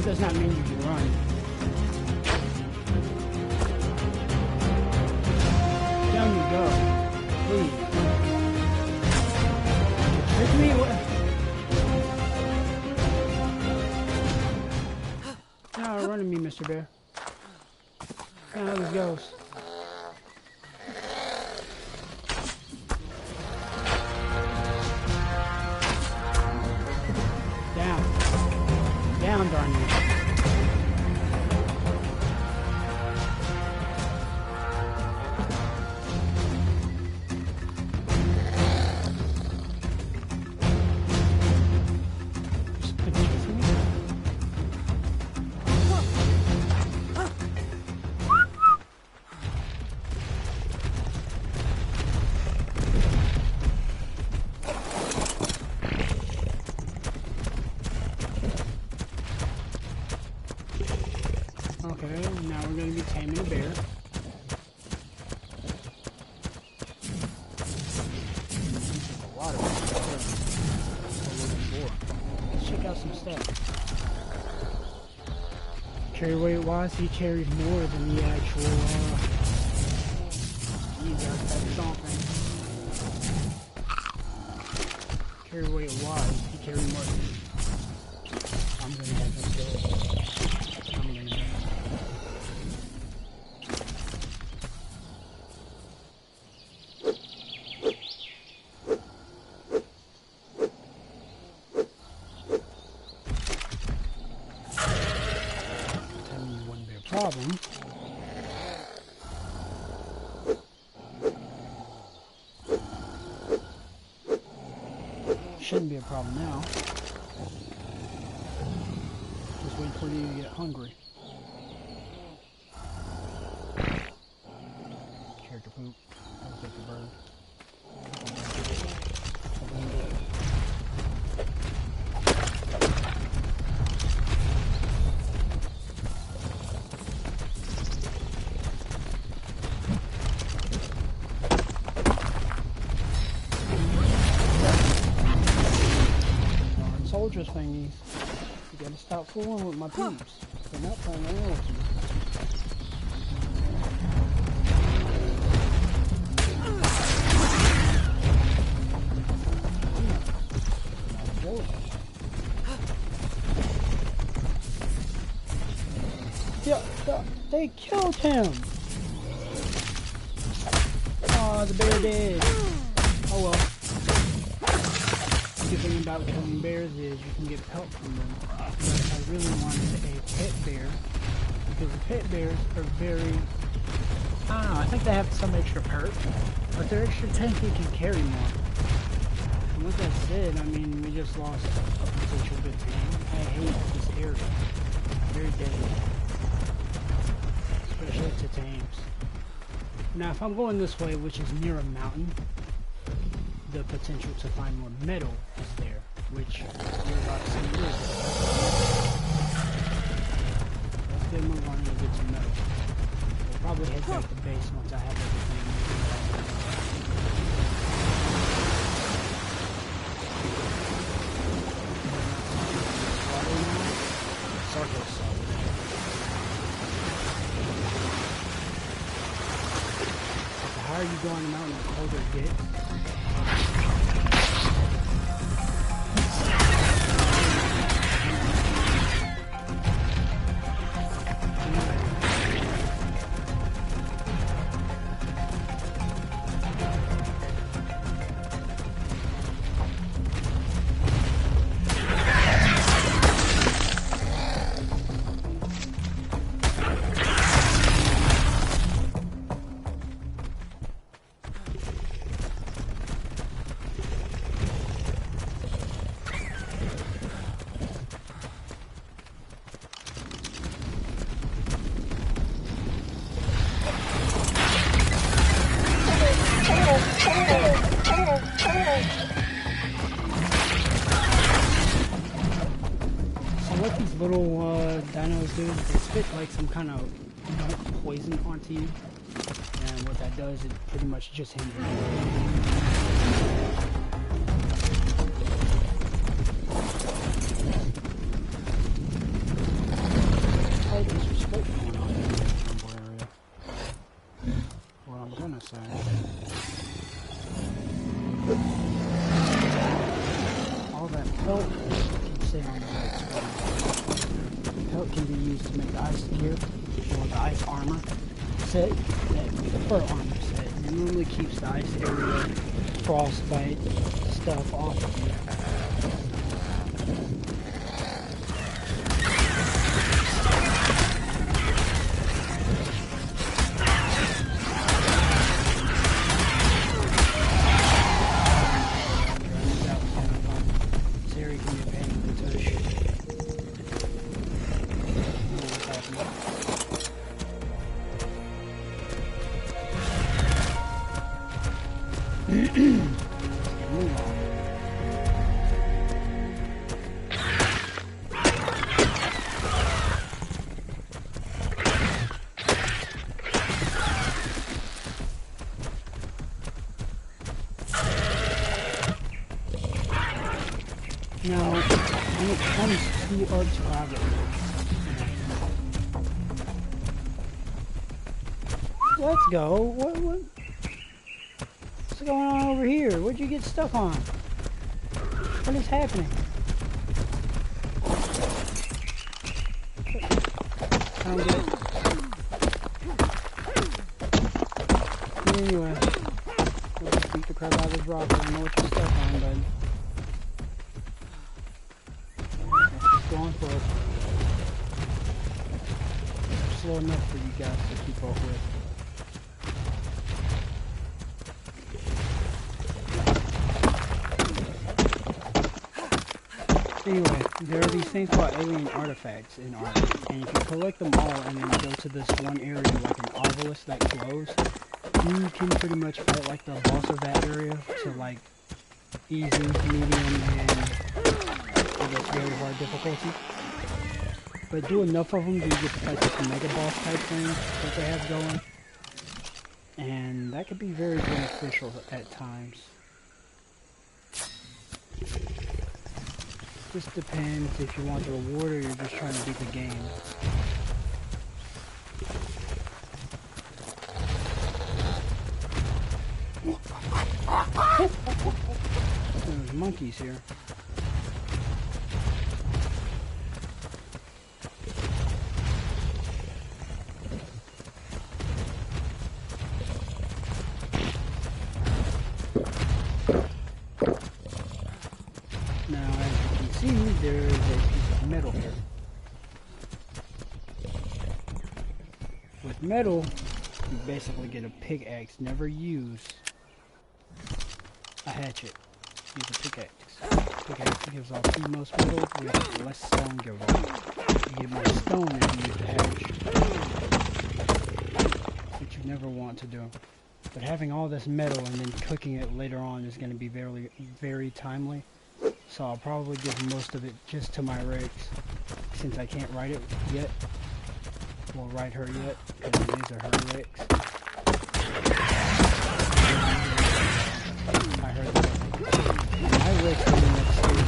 Does not mean you can run. Down you go. Please. Trick me? What? Now run at me, Mr. Bear. Now how this goes. Down, darn you. taming a bear. A lot of it. Let's check out some stats. Carry weight wise, he carries more than the actual, that's something. Carry weight wise, he carries more. I'm gonna have to go. I'm gonna go. Tell me wouldn't be a problem. Shouldn't be a problem now. Just wait for you to get hungry. Character poop. I'll take the bird. Soldier thingies. You gotta stop fooling with my peeps. They're not playing around with you. Yeah, they killed him! Oh, the bear dead. Oh well. The good thing about killing bears is you can get pelt from them. But I really wanted a pet bear because the pet bears are very, I don't know, I think they have some extra perk, but they're extra tanky, can carry more. And with that said, I mean, we just lost a potential good team. I hate this area. Very deadly. Especially to tames. Now if I'm going this way, which is near a mountain, the potential to find more metal is there, which we're about to see here. Let's get move on and get some metal. We'll probably head back to base once I have everything. Circle salt. The higher you go on the mountain, the colder it gets. Little dinos do, they spit like some kind of poison onto you, and what that does is pretty much just hinders you. Oh, there's respect going on in this area. What I'm gonna say. All that pelt can sit on the right spot. Pelt can be used to make the ice gear or the ice armor set, the fur armor set. It normally keeps the ice area, frostbite stuff off of you. Now, when it comes to Arctography, let's go. What's going on over here? What'd you get stuck on? What is happening? Found it. Anyway, we'll just beat the crap out of this rock. I don't know what you're stuck on, bud. Let's just go on for it. Slow enough for you guys to keep up with. Anyway, there are these things called alien artifacts in art, and if you collect them all and then go to this one area like an obelisk that glows, you can pretty much fight like the boss of that area to like easy, medium, and I guess very hard difficulty. But do enough of them, you get to fight this mega boss type thing that they have going, and that could be very beneficial at times. Just depends if you want the reward or you're just trying to beat the game. There's monkeys here. There is a piece of metal here. With metal, you basically get a pickaxe. Never use a hatchet. Use a pickaxe. Pickaxe gives off the most metal with less stone give off. You get more stone if you use the hatchet. Which you never want to do. But having all this metal and then cooking it later on is going to be very, very timely. So I'll probably give most of it just to my Rex, since I can't ride it yet. Or ride her yet, because these are her Rex. I heard that. My Rex is in the next stage.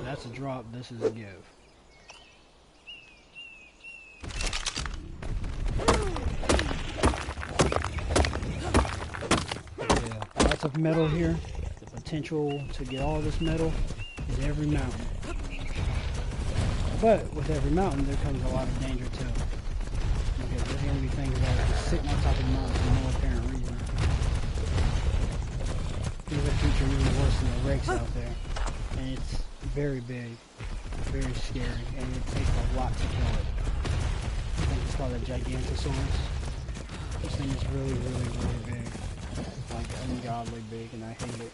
That's a drop, this is a give. Of metal here. The potential to get all this metal is every mountain. But with every mountain there comes a lot of danger too. Because there's going to be things that are just sitting on top of the mountain for no apparent reason. There's a creature even worse than the Rex out there. And it's very big, very scary, and it takes a lot to kill it. I think it's called a Gigantosaurus. This thing is really, really, really big. Like ungodly big, and I hate it.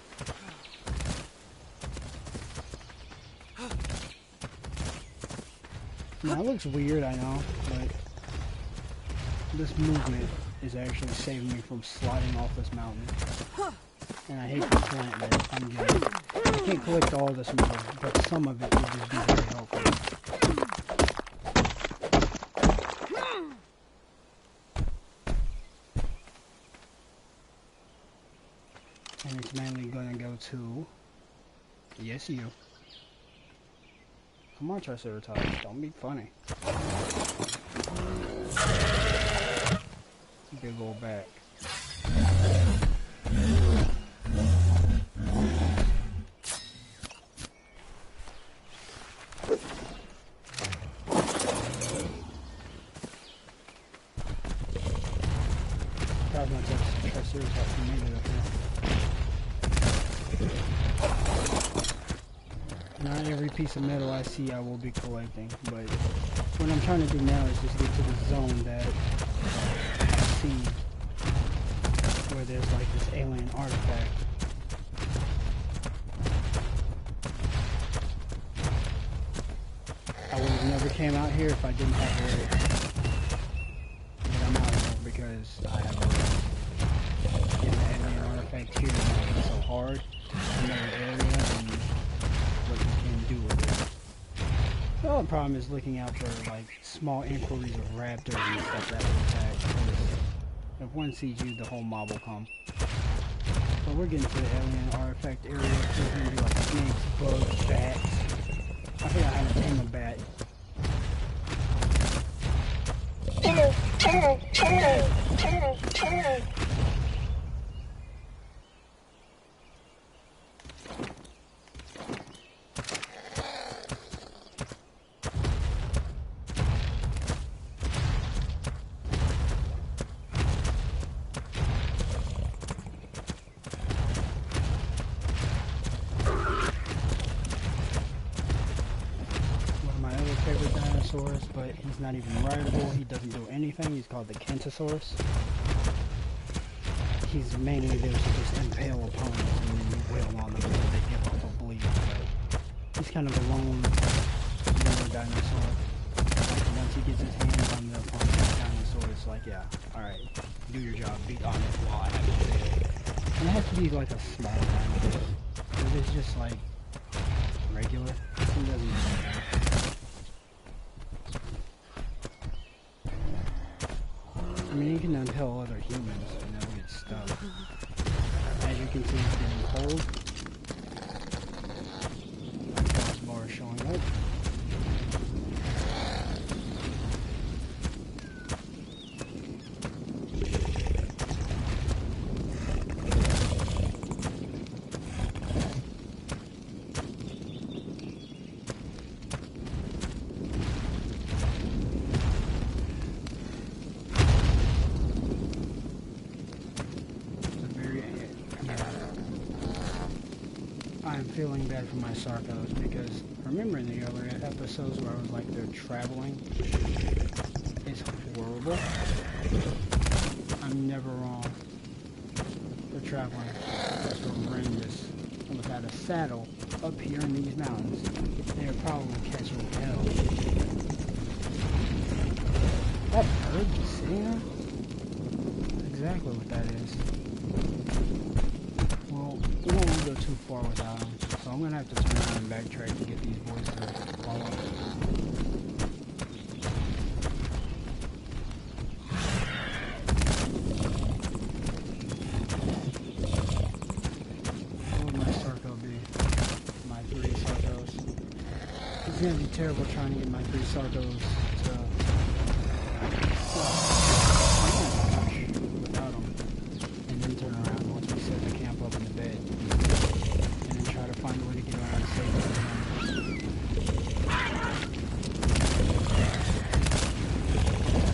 Now it looks weird, I know, but this movement is actually saving me from sliding off this mountain. And I hate the slant that I'm getting. I can't collect all this metal, but some of it would just be very helpful. And it's mainly going to go to, yes, you. Come on, Triceratops, don't be funny. Big old back. Probably not Triceratops made it up here. Not every piece of metal I see I will be collecting, but what I'm trying to do now is just get to the zone that I see where there's like this alien artifact. I would have never came out here if I didn't have a rig. But I'm out here because I have a rig. Getting the alien artifact here is so hard. Another area and what you can do with it. So only problem is looking out for like small inquiries of raptors and stuff that will attack. If one sees you, the whole mob will come. But we're getting to the alien artifact area. There's gonna be like snakes, bugs, bats. I think I have to tame a bat. But he's not even rideable. He doesn't do anything. He's called the Kentosaurus. He's mainly there to just impale opponents and then you wail on them until they give off a bleed. But he's kind of a lone dinosaur. Like once he gets his hands on the opponent's dinosaur, it's like, yeah, alright, do your job, be on it while I have to do it. And it has to be like a small dinosaur. If it's just like regular, he doesn't do that. I mean, you can impale other humans and they'll get stuck. As you can see, it's getting cold. My crossbar is showing up. I'm feeling bad for my Sarcos because remember in the earlier episodes where I was like, they're traveling? It's horrible. I'm never wrong. They're traveling. That's horrendous. And without a saddle up here in these mountains, they are probably catching hell. That bird just sitting there? That's exactly what that is. Well, we don't want to go too far without them, so I'm going to have to turn around and backtrack to get these boys to follow. What would my Sarco be? My 3 Sarcos. It's going to be terrible trying to get my 3 Sarcos to... without them. And then turn around once we set the camp up in the bed. And then try to find a way to get around and save them.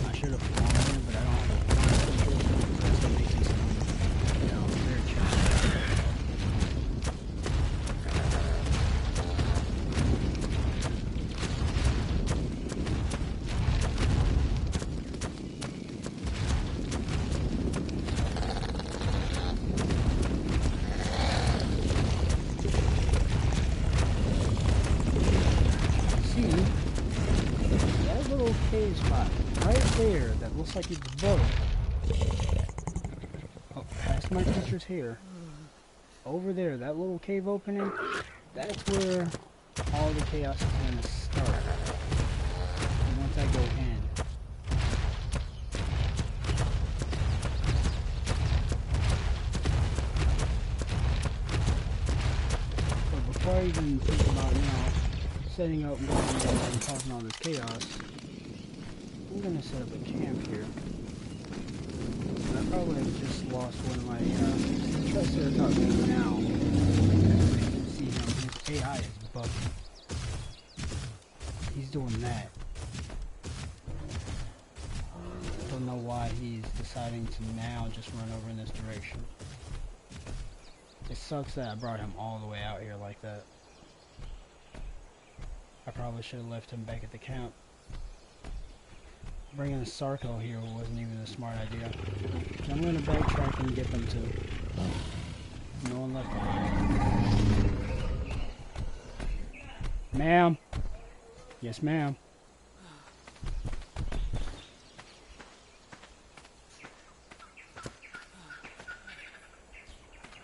I should have flown here, but I don't have a flying control because that's what makes it sound, very challenging. Cave spot right there that looks like it's a boat. Oh, past my creatures here. Over there, that little cave opening, that's where all the chaos is going to start. And once I go in. But before I even think about, setting up and going in and causing all this chaos, I'm gonna set up a camp here. And I probably have just lost one of my Triceratops now. You can see him, his AI is bugging. He's doing that. Don't know why he's deciding to now just run over in this direction. It sucks that I brought him all the way out here like that. I probably should have left him back at the camp. Bringing a Sarco here wasn't even a smart idea. I'm going to backtrack and get them to. No one left them. Ma'am. Yes, ma'am.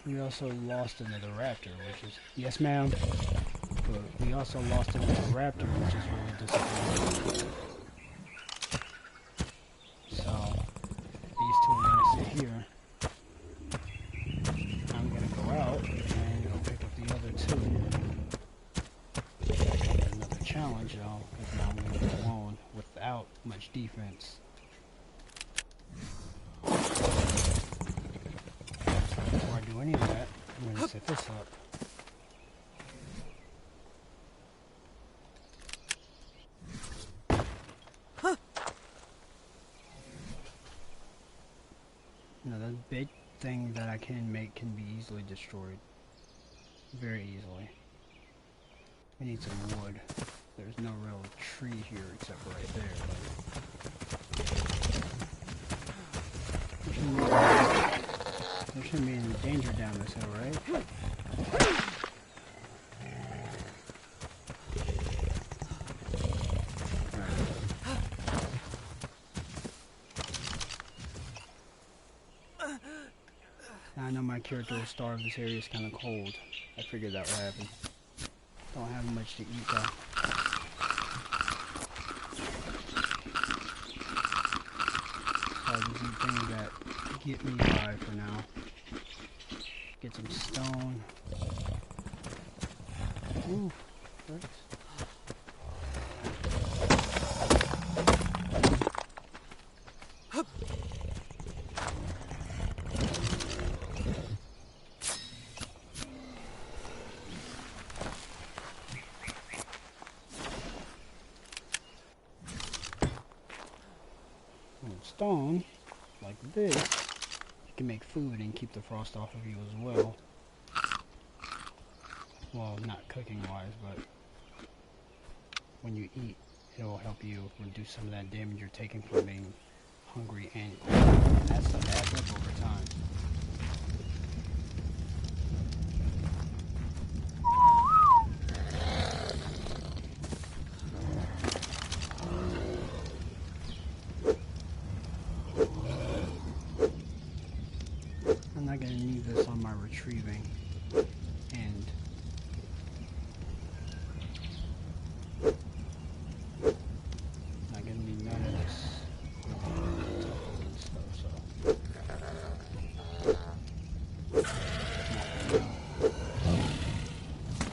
We also lost another raptor, which is... Yes, ma'am. but we also lost it with the raptor, which is really disappointing. So these two are gonna sit here. I'm gonna go out and go pick up the other two. Gotta come to another challenge though, because now I'm gonna go alone without much defense. Before I do any of that, I'm gonna set this up. Now the big thing that I can make can be easily destroyed. Very easily. We need some wood. There's no real tree here except for right there. There shouldn't be any danger down this hill, right? I know my character will starve. This area is kind of cold. I figured that would happen. Don't have much to eat though. So I'll just eat things that get me by for now. Get some stone. Ooh, bricks. Stone, like this, you can make food and keep the frost off of you as well. Well, not cooking wise, but when you eat, it'll help you reduce some of that damage you're taking from being hungry and cold. And that stuff adds up over time. I'm not going to need this on my retrieving end. Not going to need none of this and stuff, so.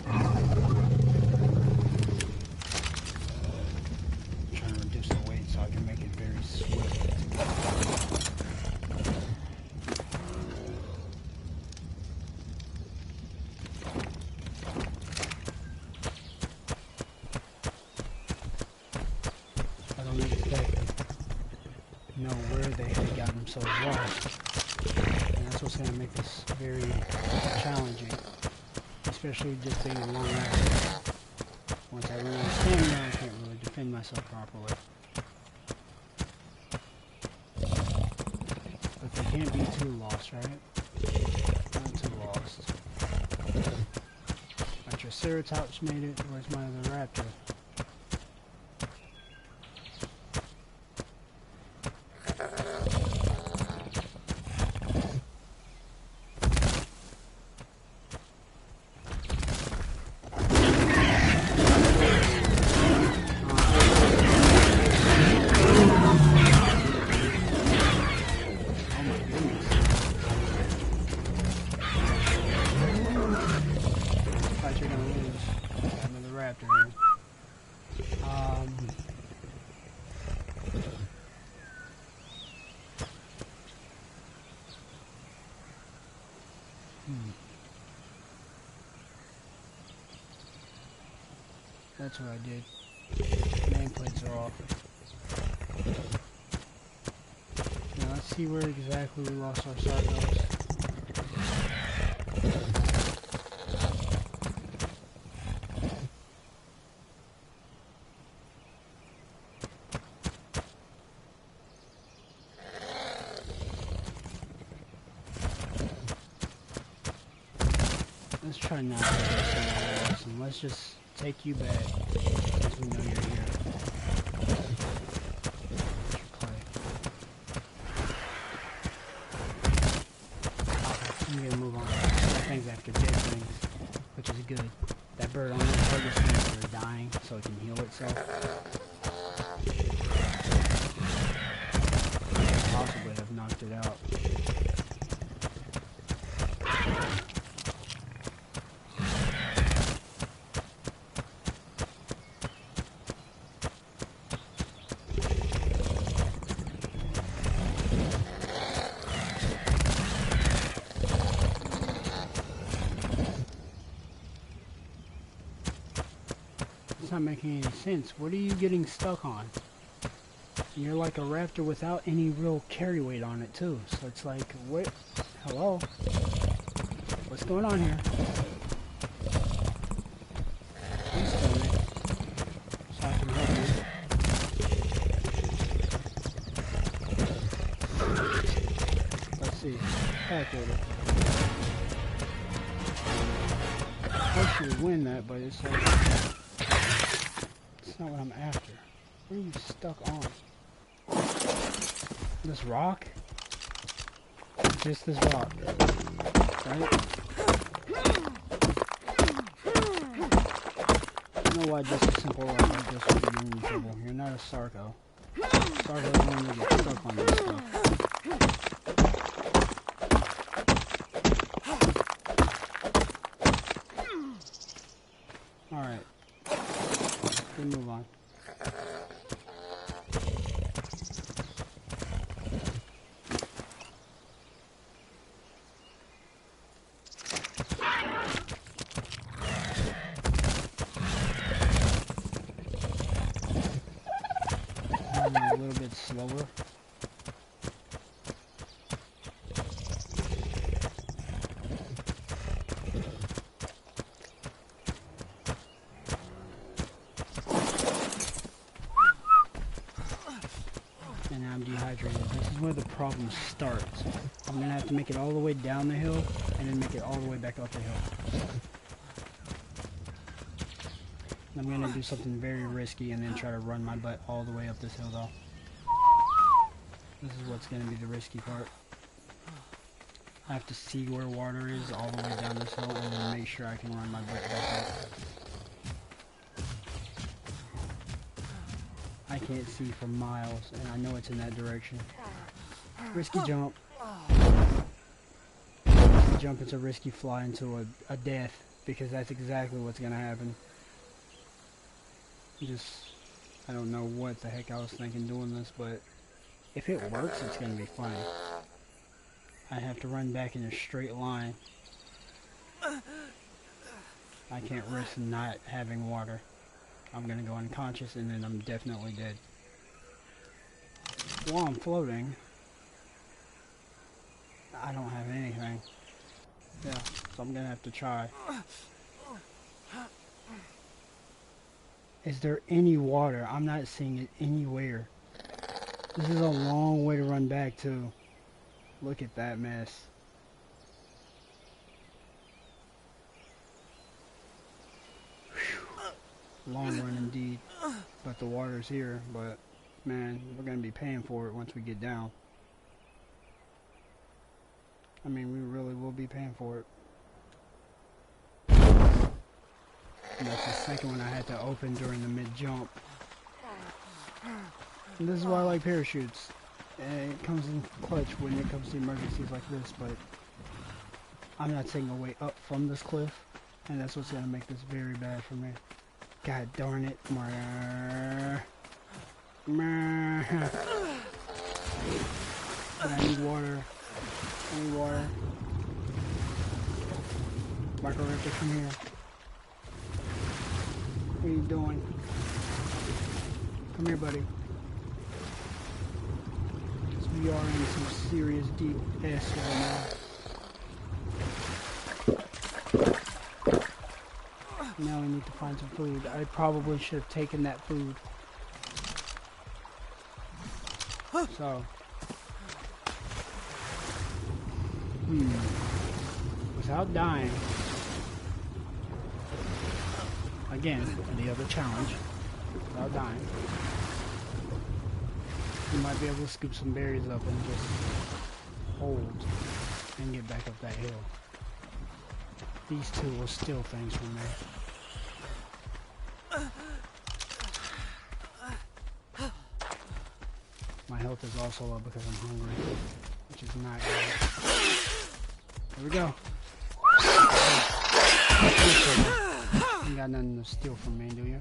I'm trying to reduce the weight so I can make it very swift. Know where they had gotten themselves lost, and that's what's going to make this very challenging, especially just being a long rest. Once I run out of stamina, I can't really defend myself properly. But they can't be too lost, right? Not too lost. My Triceratops made it. Where's my other raptor? That's what I did. Nameplates are off. Now let's see where exactly we lost our Sardos. Let's try not to get somewhere else, and let's just take you back, because we know you're here. I'm gonna move on. That thing's after dead things, which is good. That bird on that target since they're dying so it can heal itself. Possibly have knocked it out. It's not making any sense. What are you getting stuck on? You're like a raptor without any real carry weight on it too. So it's like, what? Hello? What's going on here? Please tell me, so I can help you. Let's see. Back order. I should win that, but it's like, it's not what I'm after. What are you stuck on? This rock? Just this rock. Right? You know why just a simple rock like this would be in trouble? You're not a Sarco. Sarco's going to get stuck on this stuff. Alright. We move on. A little bit slower. And now I'm dehydrated. This is where the problem starts. I'm gonna have to make it all the way down the hill and then make it all the way back up the hill. I'm gonna do something very risky and then try to run my butt all the way up this hill though. This is what's gonna be the risky part. I have to see where water is all the way down this hill and then make sure I can run my butt back up. I can't see for miles and I know it's in that direction. Risky jump. Risky jump, it's a risky fly into a death because that's exactly what's gonna happen. I don't know what the heck I was thinking doing this, but if it works, it's going to be funny. I have to run back in a straight line. I can't risk not having water. I'm going to go unconscious and then I'm definitely dead. While I'm floating, I don't have anything. Yeah, so I'm going to have to try. Is there any water? I'm not seeing it anywhere. This is a long way to run back too. Look at that mess. Whew. Long run indeed. But the water's here, but man, we're gonna be paying for it once we get down. I mean, we really will be paying for it. And that's the second one I had to open during the mid-jump. And this is why I like parachutes. It comes in clutch when it comes to emergencies like this, but I'm not taking a way up from this cliff, and that's what's going to make this very bad for me. God darn it. I need water. I need water. Microraptor, come here. What are you doing? Come here, buddy. We are in some serious deep S right now. Now we need to find some food. I probably should have taken that food. So. Without dying. Again, the other challenge. Without dying. You might be able to scoop some berries up and just hold and get back up that hill. These two will steal things from me. health is also low because I'm hungry, which is not good. Here we go. You got nothing to steal from me, do you?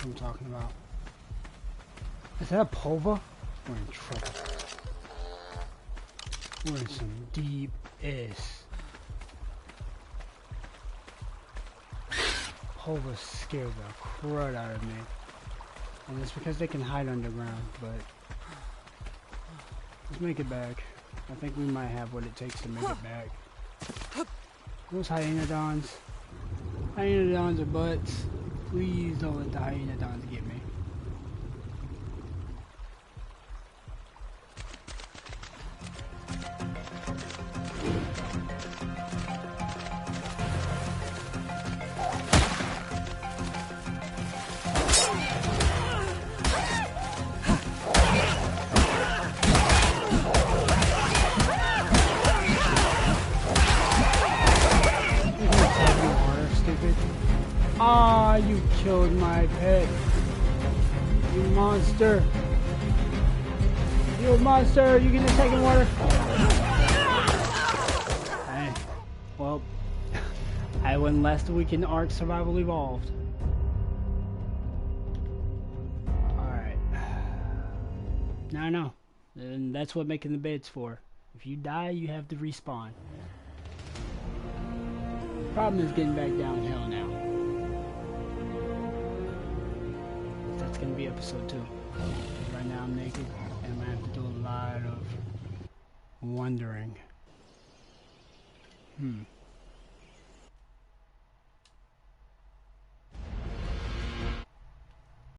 I'm talking about. Is that a Pova? We're in trouble. We're in some deep ass. Pova scared the crud out of me. And it's because they can hide underground, but let's make it back. I think we might have what it takes to make it back. Those hyenodons. Hyenodons are butts. Please don't let the hyenodons get me. Ah, you killed my pet. You monster. You monster, you gonna take in water? Hey, well, I won last week in Ark Survival Evolved. Alright. Now I know. And that's what making the bed's for. If you die, you have to respawn. Problem is getting back downhill now. That's gonna be episode 2. Right now I'm naked and I'm gonna have to do a lot of wondering.